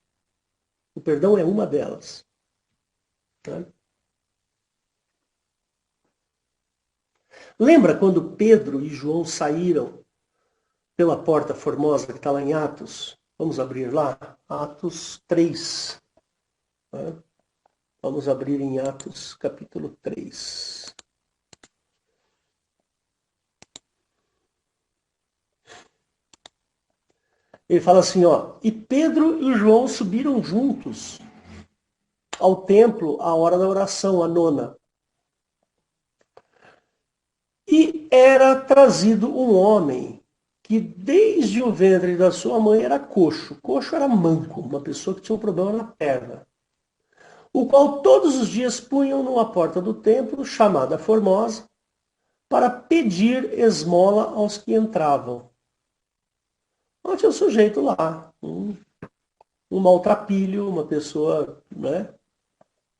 O perdão é uma delas. Né? Lembra quando Pedro e João saíram pela porta formosa que está lá em Atos? Vamos abrir lá? Atos 3. Né? Vamos abrir em Atos capítulo 3. Ele fala assim, ó, e Pedro e João subiram juntos ao templo à hora da oração, a nona. E era trazido um homem que desde o ventre da sua mãe era coxo. Coxo era manco, uma pessoa que tinha um problema na perna. O qual todos os dias punham numa porta do templo, chamada Formosa, para pedir esmola aos que entravam. Então tinha um sujeito lá, um maltrapilho, uma pessoa, né,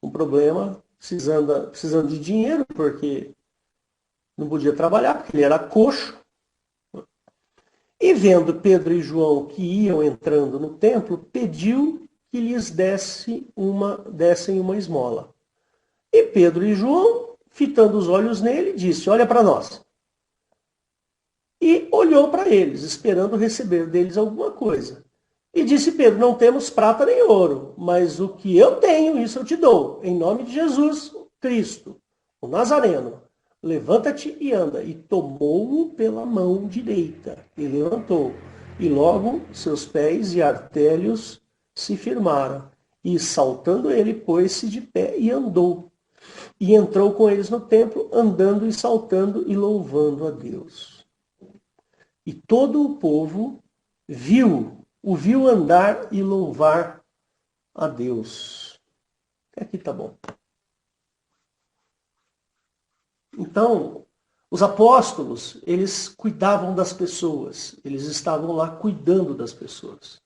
com problema, precisando de dinheiro, porque não podia trabalhar, porque ele era coxo. E vendo Pedro e João que iam entrando no templo, pediu que lhes dessem uma esmola. E Pedro e João, fitando os olhos nele, disse, olha para nós. E olhou para eles, esperando receber deles alguma coisa. E disse Pedro, não temos prata nem ouro, mas o que eu tenho, isso eu te dou. Em nome de Jesus Cristo, o Nazareno, levanta-te e anda. E tomou-o pela mão direita e levantou. E logo seus pés e artérios se firmaram. E saltando ele, pôs-se de pé e andou. E entrou com eles no templo, andando e saltando e louvando a Deus. E todo o povo o viu andar e louvar a Deus. Aqui tá bom. Então, os apóstolos, eles cuidavam das pessoas. Eles estavam lá cuidando das pessoas.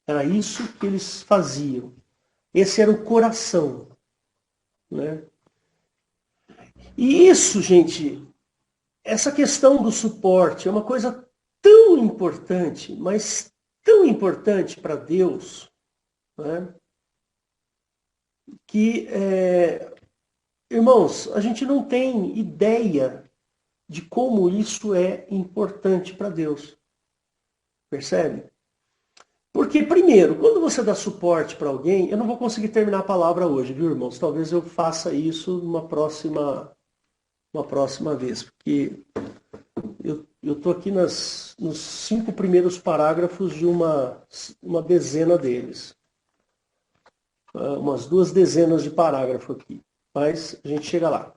Era isso que eles faziam. Esse era o coração. Né? E isso, gente, essa questão do suporte é uma coisa tão importante, mas tão importante para Deus, né? Que, irmãos, a gente não tem ideia de como isso é importante para Deus. Percebe? Porque, primeiro, quando você dá suporte para alguém, eu não vou conseguir terminar a palavra hoje, viu, irmãos? Talvez eu faça isso numa próxima vez, porque eu estou aqui nos 5 primeiros parágrafos de uma dezena deles. Umas 2 dezenas de parágrafo aqui. Mas a gente chega lá.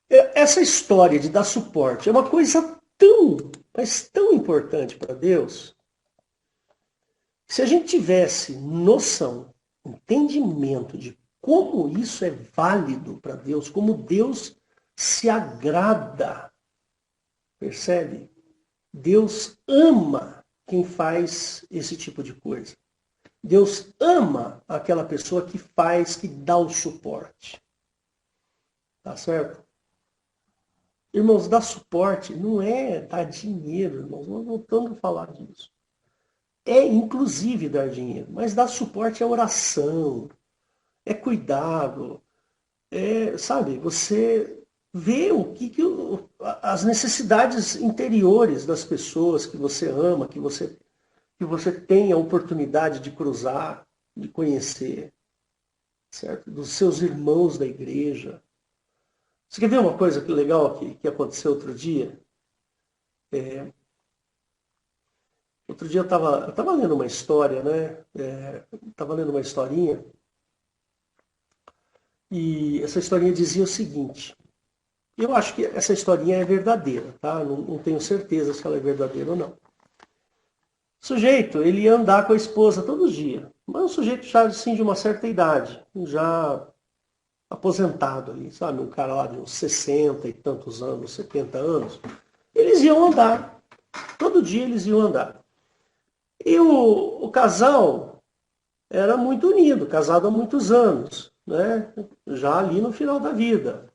Essa história de dar suporte é uma coisa mas tão importante para Deus. Se a gente tivesse noção, entendimento de como isso é válido para Deus, como Deus se agrada, percebe? Deus ama quem faz esse tipo de coisa. Deus ama aquela pessoa que dá o suporte. Tá certo? Irmãos, dar suporte não é dar dinheiro, irmãos. Nós voltamos a falar disso. É inclusive dar dinheiro, mas dar suporte é oração, é cuidado, sabe, você vê as necessidades interiores das pessoas que você ama, que você tem a oportunidade de cruzar, de conhecer, certo? Dos seus irmãos da igreja. Você quer ver uma coisa que legal que aconteceu outro dia? Outro dia eu tava lendo uma história, né? Estava lendo uma historinha, e essa historinha dizia o seguinte. Eu acho que essa historinha é verdadeira, tá? Não tenho certeza se ela é verdadeira ou não. O sujeito, ele ia andar com a esposa todo dia. Mas um sujeito já assim, de uma certa idade, já aposentado ali, sabe? Um cara lá de uns 60 e tantos anos, 70 anos. Eles iam andar. Todo dia eles iam andar. E o casal era muito unido, casado há muitos anos, né? Já ali no final da vida.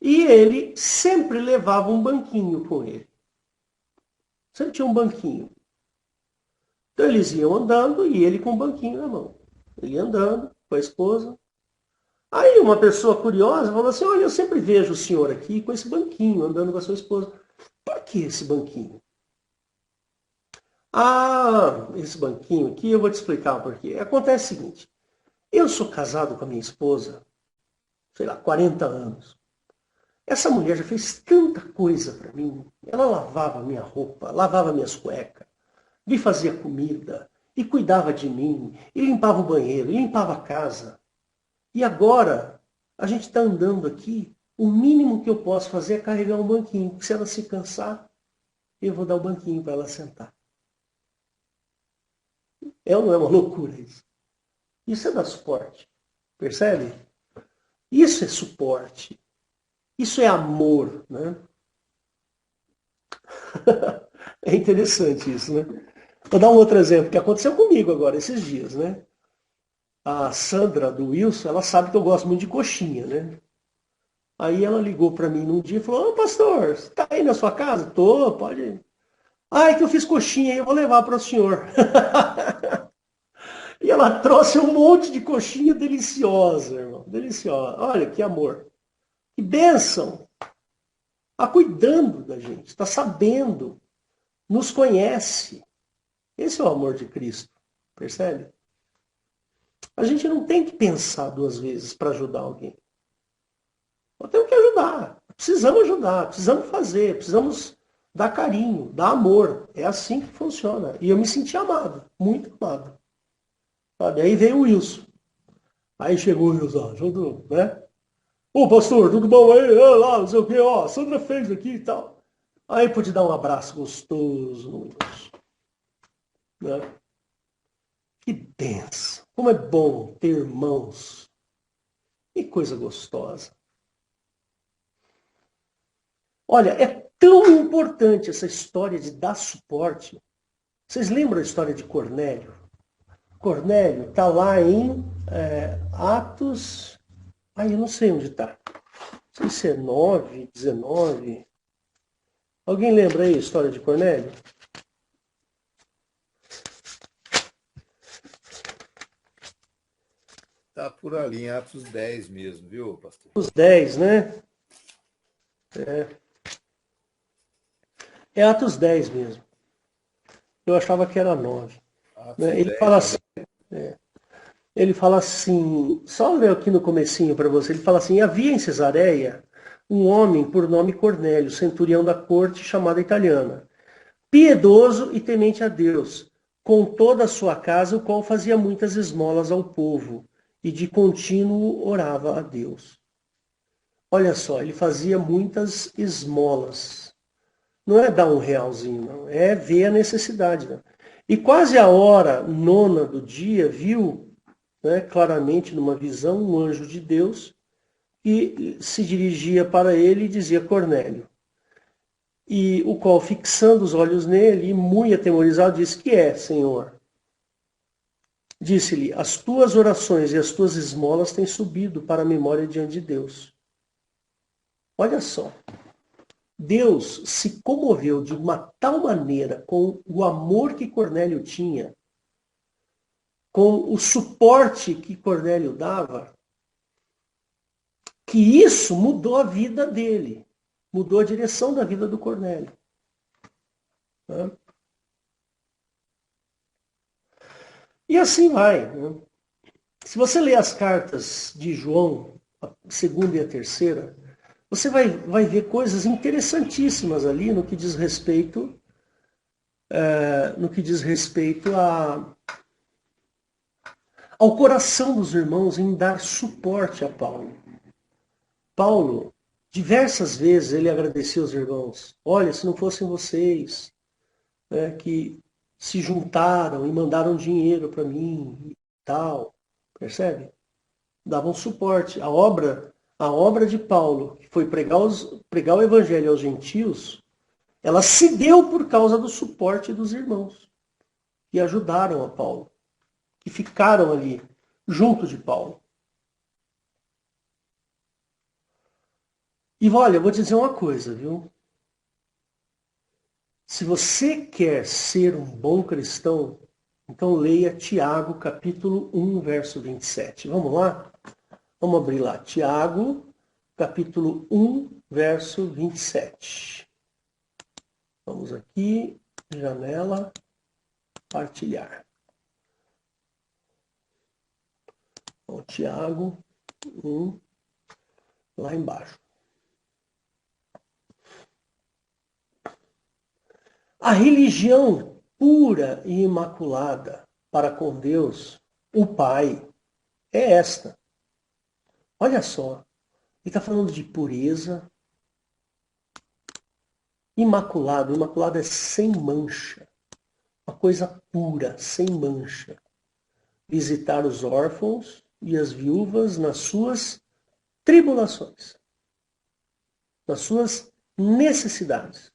E ele sempre levava um banquinho com ele. Sempre tinha um banquinho. Então eles iam andando e ele com o banquinho na mão. Ele andando com a esposa. Aí uma pessoa curiosa falou assim, olha, eu sempre vejo o senhor aqui com esse banquinho, andando com a sua esposa. Por que esse banquinho? Ah, esse banquinho aqui, eu vou te explicar por quê. Acontece o seguinte, eu sou casado com a minha esposa, sei lá, 40 anos. Essa mulher já fez tanta coisa para mim. Ela lavava minha roupa, lavava minhas cuecas, me fazia comida, e cuidava de mim, e limpava o banheiro, e limpava a casa. E agora, a gente está andando aqui, o mínimo que eu posso fazer é carregar um banquinho. Porque se ela se cansar, eu vou dar o banquinho para ela sentar. É ou não é uma loucura isso? Isso é dar suporte. Percebe? Isso é suporte. Isso é amor, né? É interessante isso, né? Vou dar um outro exemplo que aconteceu comigo agora, esses dias, né? A Sandra, do Wilson, ela sabe que eu gosto muito de coxinha, né? Aí ela ligou para mim num dia e falou, ô pastor, você tá aí na sua casa? Tô, pode ir. Ah, é que eu fiz coxinha e eu vou levar para o senhor. E ela trouxe um monte de coxinha deliciosa, irmão. Deliciosa. Olha que amor. Que bênção. Está cuidando da gente, está sabendo, nos conhece. Esse é o amor de Cristo. Percebe? A gente não tem que pensar duas vezes para ajudar alguém. Nós temos que ajudar, precisamos fazer, precisamos dar carinho, dar amor. É assim que funciona. E eu me senti amado, muito amado. Sabe? Aí veio o Wilson. Aí chegou o Wilson, junto, né? Ô pastor, tudo bom aí? Lá, não sei o quê, ó, a Sandra fez aqui e tal. Aí pude dar um abraço gostoso no Wilson. Né? Que benção. Como é bom ter irmãos. Que coisa gostosa. Olha, é tão importante essa história de dar suporte. Vocês lembram a história de Cornélio? Cornélio está lá em Atos... Ai, eu não sei onde está. Não sei se é 9, 19. Alguém lembra aí a história de Cornélio? Está por ali, em Atos 10 mesmo, viu, pastor? Os 10, né? É Atos 10 mesmo. Eu achava que era 9. Atos Né? 10. Ele fala assim, só ler aqui no comecinho para você, ele fala assim, havia em Cesareia um homem por nome Cornélio, centurião da corte chamada italiana, piedoso e temente a Deus, com toda a sua casa, o qual fazia muitas esmolas ao povo, e de contínuo orava a Deus. Olha só, ele fazia muitas esmolas. Não é dar um realzinho, não. É ver a necessidade. Não. E quase a hora nona do dia, viu, né, claramente numa visão, um anjo de Deus, e se dirigia para ele e dizia, Cornélio. E o qual, fixando os olhos nele, e muito atemorizado, disse, que é, Senhor? Disse-lhe, as tuas orações e as tuas esmolas têm subido para a memória diante de Deus. Olha só. Deus se comoveu de uma tal maneira com o amor que Cornélio tinha, com o suporte que Cornélio dava, que isso mudou a vida dele, mudou a direção da vida do Cornélio. Né? E assim vai. Né? Se você ler as cartas de João, a segunda e a terceira, você vai ver coisas interessantíssimas ali no que diz respeito, ao coração dos irmãos em dar suporte a Paulo. Paulo, diversas vezes, ele agradeceu aos irmãos. Olha, se não fossem vocês, né, que se juntaram e mandaram dinheiro para mim e tal, percebe? Davam suporte. A obra de Paulo, que foi pregar o evangelho aos gentios, ela se deu por causa do suporte dos irmãos, que ajudaram a Paulo, que ficaram ali junto de Paulo. E olha, eu vou te dizer uma coisa, viu? Se você quer ser um bom cristão, então leia Tiago, capítulo 1, verso 27. Vamos lá? Vamos abrir lá. Tiago, capítulo 1, verso 27. Vamos aqui, janela, partilhar. Então, Tiago 1, lá embaixo. A religião pura e imaculada para com Deus, o Pai, é esta. Olha só, ele está falando de pureza. Imaculado, imaculado é sem mancha. Uma coisa pura, sem mancha. Visitar os órfãos e as viúvas nas suas tribulações, nas suas necessidades.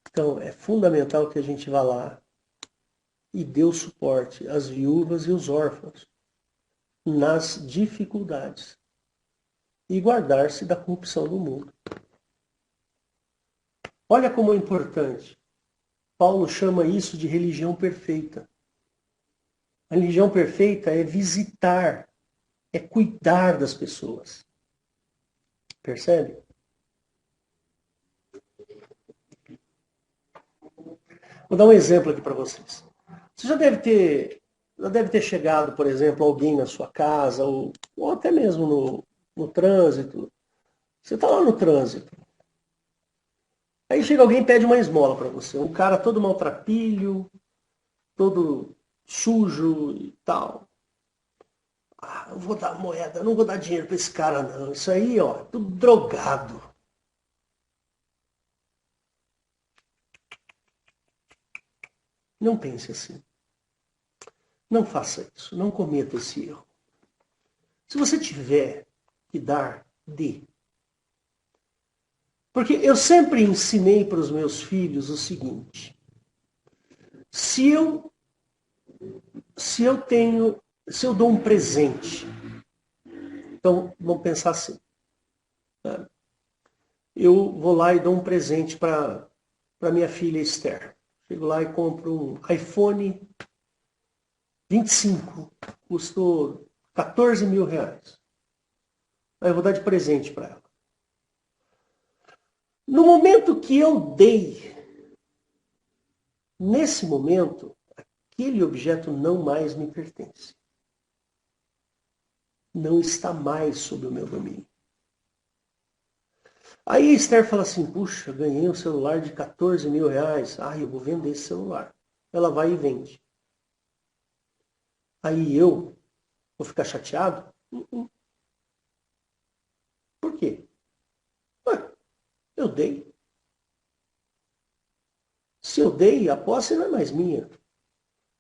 Então, é fundamental que a gente vá lá e dê o suporte às viúvas e os órfãos nas dificuldades e guardar-se da corrupção do mundo. Olha como é importante. Paulo chama isso de religião perfeita. A religião perfeita é visitar, é cuidar das pessoas. Percebe? Vou dar um exemplo aqui para vocês. Você já deve ter chegado, por exemplo, alguém na sua casa, ou até mesmo no trânsito. Você está lá no trânsito. Aí chega alguém e pede uma esmola para você. Um cara todo maltrapilho, todo sujo e tal. Ah, eu vou dar moeda, não vou dar dinheiro para esse cara não. Isso aí, ó, tudo drogado. Não pense assim. Não faça isso. Não cometa esse erro. Se você tiver que dar, dê. Porque eu sempre ensinei para os meus filhos o seguinte. Se eu dou um presente, então vamos pensar assim. Né? Eu vou lá e dou um presente para minha filha Esther. Chego lá e compro um iPhone 25, custou 14 mil reais. Aí eu vou dar de presente para ela. No momento que eu dei, nesse momento, aquele objeto não mais me pertence. Não está mais sob o meu domínio. Aí a Esther fala assim, puxa, ganhei um celular de 14 mil reais. Ah, eu vou vender esse celular. Ela vai e vende. Aí eu vou ficar chateado? Por quê? Ué, eu dei. Se eu dei, a posse não é mais minha.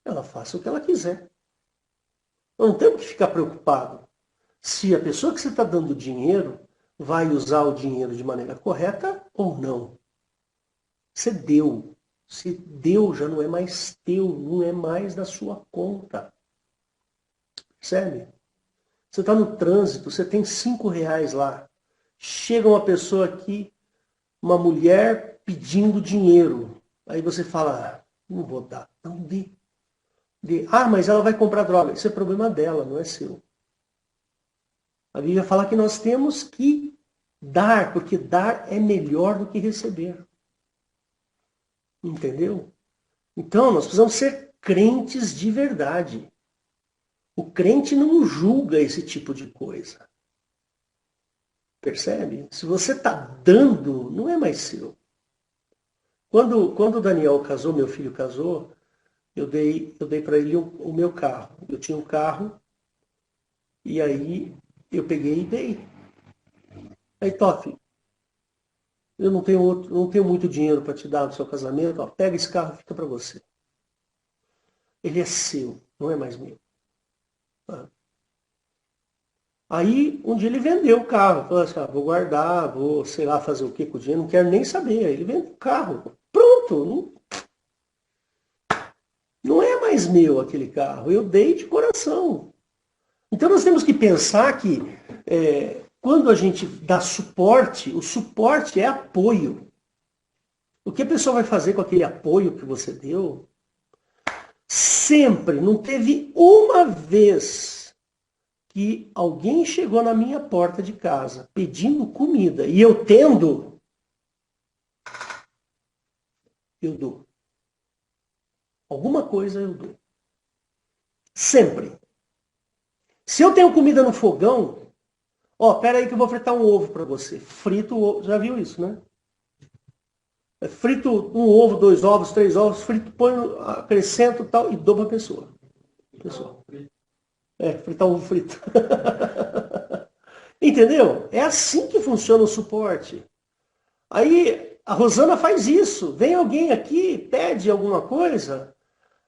Ela faça o que ela quiser. Eu não tenho que ficar preocupado se a pessoa que você está dando dinheiro vai usar o dinheiro de maneira correta ou não. Você deu. Se deu, já não é mais teu, não é mais da sua conta. Percebe? Você está no trânsito, você tem 5 reais lá. Chega uma pessoa aqui, uma mulher pedindo dinheiro. Aí você fala, não vou dar. Não dê. Ah, mas ela vai comprar droga. Isso é problema dela, não é seu. A Bíblia fala que nós temos que dar, porque dar é melhor do que receber. Entendeu? Então, nós precisamos ser crentes de verdade. O crente não julga esse tipo de coisa. Percebe? Se você está dando, não é mais seu. Quando o Daniel casou, meu filho casou, eu dei para ele o meu carro. Eu tinha um carro, e aí eu peguei e dei. Aí, Toff, eu não tenho muito dinheiro para te dar no seu casamento, ó, pega esse carro e fica para você. Ele é seu, não é mais meu. Tá? Aí, um dia ele vendeu o carro. Falou assim, vou guardar, vou, sei lá, fazer o que com o dinheiro, não quero nem saber. Aí ele vendeu o carro. Pronto, não é mais meu aquele carro. Eu dei de coração. Então nós temos que pensar que quando a gente dá suporte, o suporte é apoio. O que a pessoa vai fazer com aquele apoio que você deu? Sempre, não teve uma vez que alguém chegou na minha porta de casa pedindo comida e eu tendo, eu dou. Alguma coisa eu dou. Sempre. Se eu tenho comida no fogão, pera aí que eu vou fritar um ovo para você. Frito o ovo, já viu isso, né? Frito um ovo, 2 ovos, 3 ovos, frito, ponho, acrescento tal e dou para a pessoa. Fritar ovo frito. Entendeu? É assim que funciona o suporte. Aí a Rosana faz isso. Vem alguém aqui, pede alguma coisa,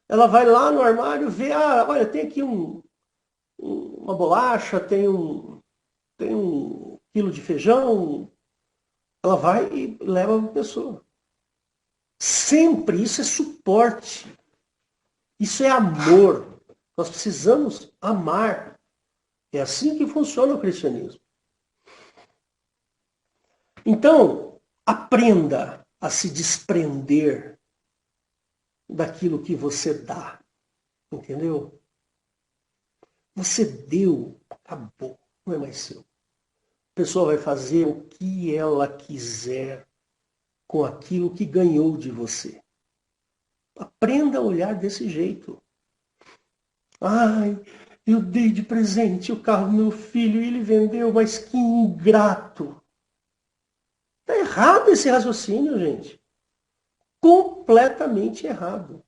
ela vai lá no armário, vê, olha, tem aqui uma bolacha, tem um quilo de feijão. Ela vai e leva para a pessoa. Sempre isso é suporte. Isso é amor. Nós precisamos amar. É assim que funciona o cristianismo. Então, aprenda a se desprender daquilo que você dá. Entendeu? Você deu, acabou. Não é mais seu. A pessoa vai fazer o que ela quiser com aquilo que ganhou de você. Aprenda a olhar desse jeito. Ai, eu dei de presente o carro do meu filho e ele vendeu, mas que ingrato. Está errado esse raciocínio, gente. Completamente errado.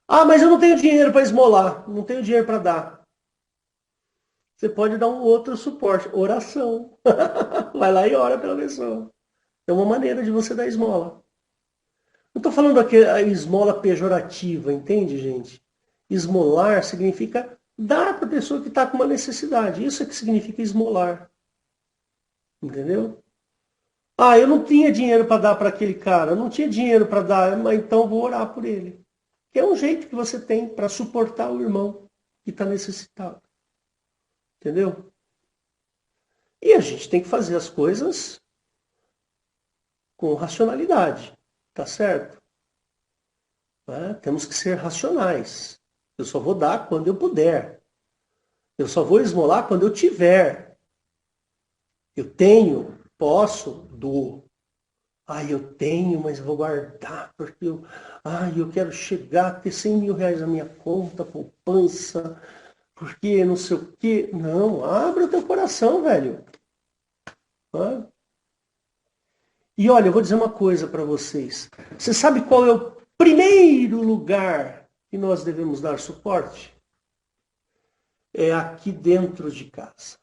Mas eu não tenho dinheiro para esmolar, não tenho dinheiro para dar. Você pode dar um outro suporte, oração. Vai lá e ora pela pessoa. É uma maneira de você dar esmola. Não estou falando aqui a esmola pejorativa, entende, gente? Esmolar significa dar para a pessoa que está com uma necessidade. Isso é que significa esmolar. Entendeu? Eu não tinha dinheiro para dar para aquele cara, eu não tinha dinheiro para dar, mas então vou orar por ele. Que é um jeito que você tem para suportar o irmão que está necessitado. Entendeu? E a gente tem que fazer as coisas com racionalidade. Tá certo? Temos que ser racionais. Eu só vou dar quando eu puder. Eu só vou esmolar quando eu tiver. Eu tenho, posso, dou. Eu tenho, mas vou guardar, porque eu quero chegar a ter 100 mil reais na minha conta, poupança, porque não sei o quê. Não, abre o teu coração, velho. E olha, eu vou dizer uma coisa para vocês. Você sabe qual é o primeiro lugar que nós devemos dar suporte? É aqui dentro de casa.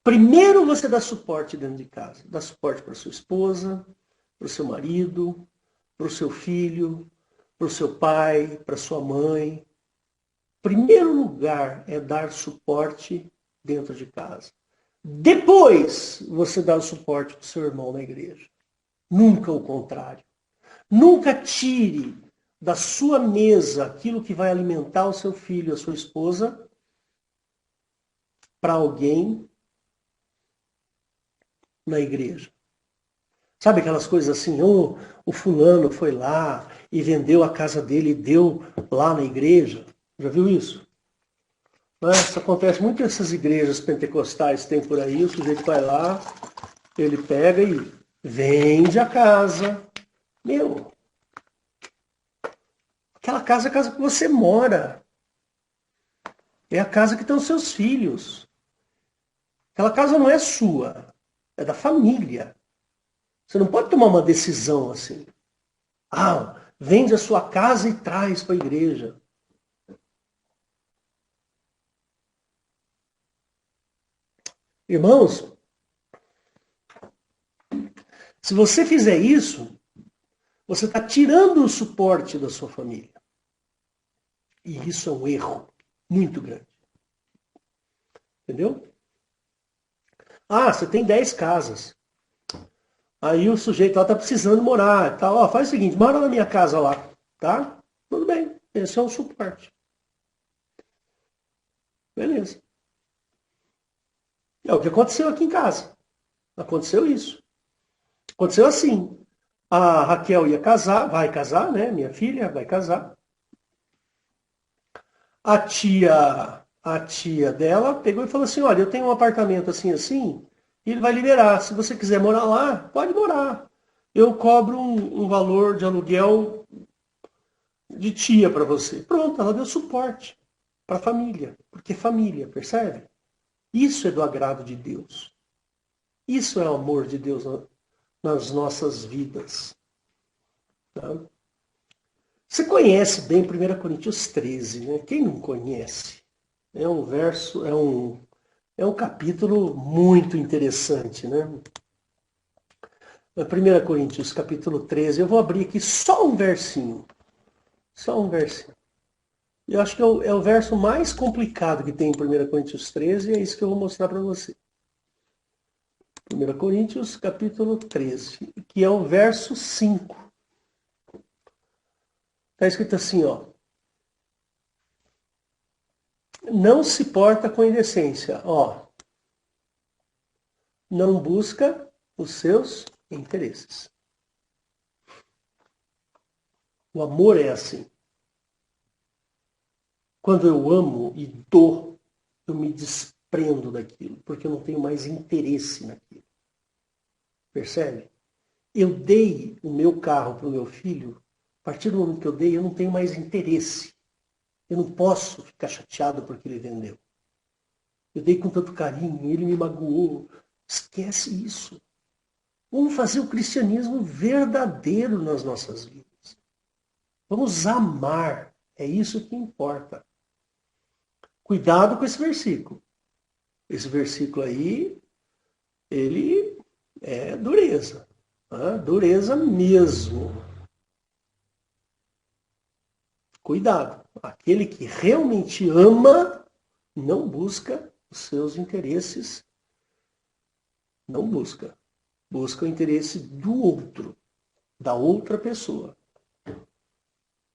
Primeiro você dá suporte dentro de casa. Dá suporte para sua esposa, para o seu marido, para o seu filho, para o seu pai, para sua mãe. Primeiro lugar é dar suporte dentro de casa. Depois você dá o suporte para o seu irmão na igreja. Nunca o contrário. Nunca tire da sua mesa aquilo que vai alimentar o seu filho, a sua esposa, para alguém na igreja. Sabe aquelas coisas assim, oh, o fulano foi lá e vendeu a casa dele e deu lá na igreja. Já viu isso? Isso acontece muito nessas igrejas pentecostais que tem por aí, o sujeito vai lá, ele pega e vende a casa. Meu, aquela casa é a casa que você mora. É a casa que estão os seus filhos. Aquela casa não é sua, é da família. Você não pode tomar uma decisão assim. Ah, vende a sua casa e traz para a igreja. Irmãos, se você fizer isso, você está tirando o suporte da sua família. E isso é um erro muito grande. Entendeu? Ah, você tem 10 casas. Aí o sujeito lá está precisando morar. Tá, ó, faz o seguinte, mora na minha casa lá. Tá? Tudo bem. Esse é o suporte. Beleza. É o que aconteceu aqui em casa. Aconteceu isso. Aconteceu assim. A Raquel ia casar, vai casar, né? Minha filha vai casar. A tia dela pegou e falou assim, olha, eu tenho um apartamento assim, assim, e ele vai liberar. Se você quiser morar lá, pode morar. Eu cobro um valor de aluguel de tia para você. Pronto, ela deu suporte para a família. Porque família, percebe? Isso é do agrado de Deus. Isso é o amor de Deus nas nossas vidas. Tá? Você conhece bem 1 Coríntios 13, né? Quem não conhece? É um verso, é um capítulo muito interessante, né? 1 Coríntios, capítulo 13. Eu vou abrir aqui só um versinho. Só um versinho. Eu acho que é o verso mais complicado que tem em 1 Coríntios 13, e é isso que eu vou mostrar para você. 1 Coríntios, capítulo 13, que é o verso 5. Está escrito assim, ó. Não se porta com indecência, ó. Não busca os seus interesses. O amor é assim. Quando eu amo e dou, eu me desprendo daquilo, porque eu não tenho mais interesse naquilo. Percebe? Eu dei o meu carro para o meu filho, a partir do momento que eu dei, eu não tenho mais interesse. Eu não posso ficar chateado porque ele vendeu. Eu dei com tanto carinho, ele me magoou. Esquece isso. Vamos fazer o cristianismo verdadeiro nas nossas vidas. Vamos amar. É isso que importa. Cuidado com esse versículo. Esse versículo aí, ele é dureza. Tá? Dureza mesmo. Cuidado. Aquele que realmente ama não busca os seus interesses. Não busca. Busca o interesse do outro, da outra pessoa.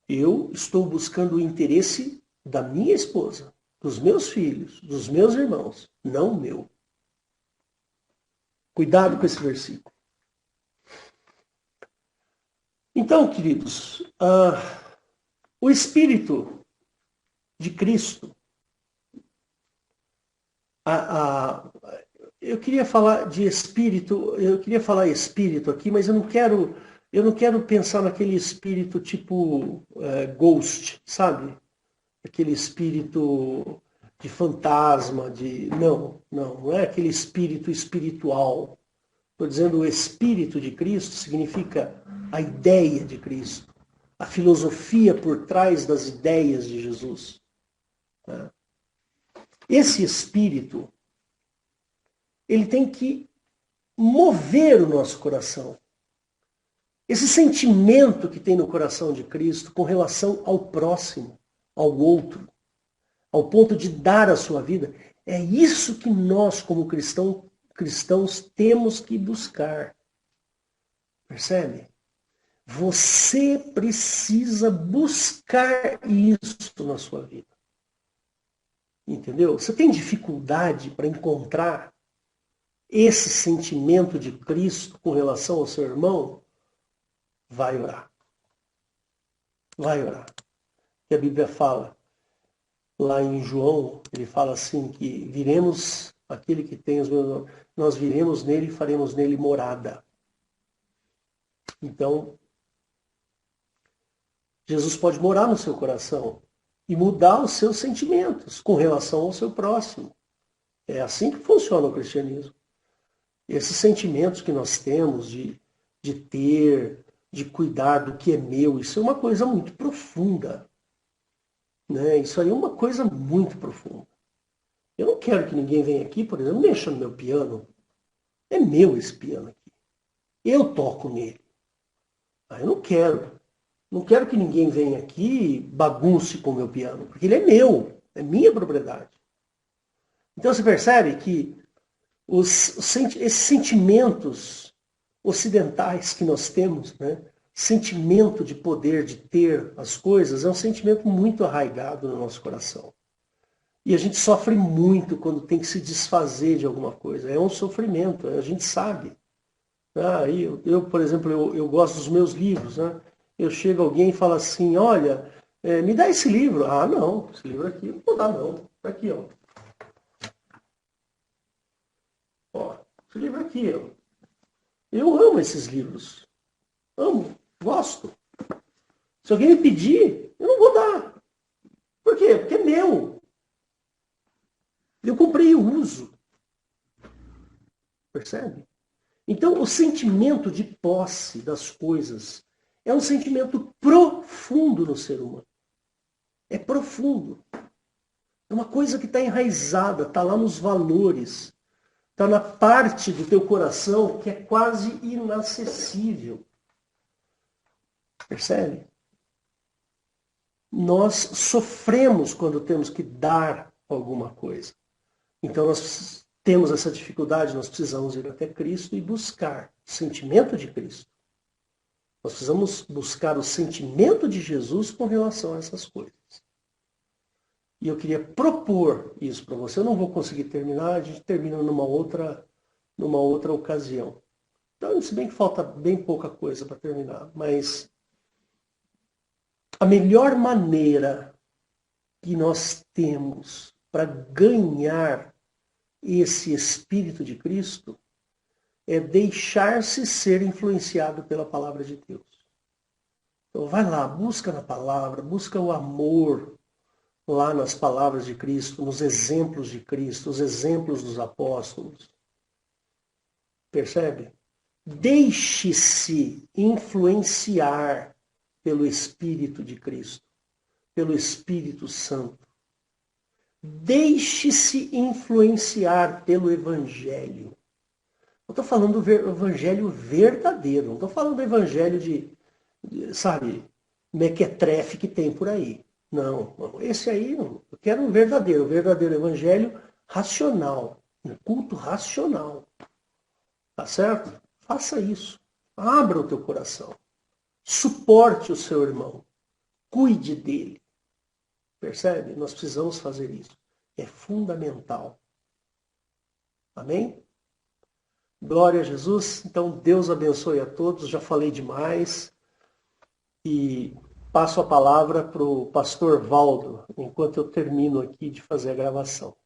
Eu estou buscando o interesse da minha esposa, dos meus filhos, dos meus irmãos, não o meu. Cuidado com esse versículo. Então, queridos, o Espírito de Cristo, eu queria falar de espírito, eu queria falar espírito aqui, mas eu não quero pensar naquele espírito tipo ghost, sabe? Aquele espírito de fantasma, não é aquele espírito espiritual. Estou dizendo o Espírito de Cristo significa a ideia de Cristo, a filosofia por trás das ideias de Jesus. Esse Espírito, ele tem que mover o nosso coração. Esse sentimento que tem no coração de Cristo com relação ao próximo, ao outro, ao ponto de dar a sua vida, é isso que nós, como cristãos, temos que buscar. Percebe? Você precisa buscar isso na sua vida. Entendeu? Você tem dificuldade para encontrar esse sentimento de Cristo com relação ao seu irmão, vai orar. Vai orar. E a Bíblia fala, lá em João, ele fala assim, que viremos aquele que tem os meus... Nós viremos nele e faremos nele morada. Então, Jesus pode morar no seu coração e mudar os seus sentimentos com relação ao seu próximo. É assim que funciona o cristianismo. Esses sentimentos que nós temos de ter, de cuidar do que é meu, isso é uma coisa muito profunda. Né? Isso aí é uma coisa muito profunda. Eu não quero que ninguém venha aqui, por exemplo, mexa no meu piano. É meu esse piano aqui. Eu toco nele. Eu não quero. Não quero que ninguém venha aqui e bagunce com o meu piano, porque ele é meu, é minha propriedade. Então você percebe que esses sentimentos ocidentais que nós temos, né? Sentimento de poder, de ter as coisas, é um sentimento muito arraigado no nosso coração. E a gente sofre muito quando tem que se desfazer de alguma coisa. É um sofrimento, a gente sabe. Eu, por exemplo, eu gosto dos meus livros. Né? Eu chego alguém e falo assim, olha, me dá esse livro. Ah, não, esse livro aqui não vou dar não. Tá aqui, ó. Ó, esse livro aqui, ó. Eu amo esses livros. Amo, gosto. Se alguém me pedir, eu não vou dar. Por quê? Porque é meu. Eu comprei e uso. Percebe? Então, o sentimento de posse das coisas é um sentimento profundo no ser humano. É profundo. É uma coisa que está enraizada, está lá nos valores. Está na parte do teu coração que é quase inacessível. Percebe? Nós sofremos quando temos que dar alguma coisa. Então nós temos essa dificuldade, nós precisamos ir até Cristo e buscar o sentimento de Cristo. Nós precisamos buscar o sentimento de Jesus com relação a essas coisas. E eu queria propor isso para você. Eu não vou conseguir terminar, a gente termina numa outra ocasião. Então, se bem que falta bem pouca coisa para terminar, mas a melhor maneira que nós temos para ganhar esse Espírito de Cristo é deixar-se ser influenciado pela palavra de Deus. Então vai lá, busca na palavra, busca o amor lá nas palavras de Cristo, nos exemplos de Cristo, os exemplos dos apóstolos. Percebe? Deixe-se influenciar pelo Espírito de Cristo, pelo Espírito Santo. Deixe-se influenciar pelo Evangelho. Eu estou falando do Evangelho verdadeiro, não estou falando do Evangelho sabe, mequetrefe que tem por aí. Não, esse aí não. Eu quero o verdadeiro Evangelho racional, um culto racional. Tá certo? Faça isso. Abra o teu coração. Suporte o seu irmão. Cuide dele. Percebe? Nós precisamos fazer isso. É fundamental. Amém? Glória a Jesus. Então, Deus abençoe a todos. Já falei demais. E passo a palavra para o pastor Valdo, enquanto eu termino aqui de fazer a gravação.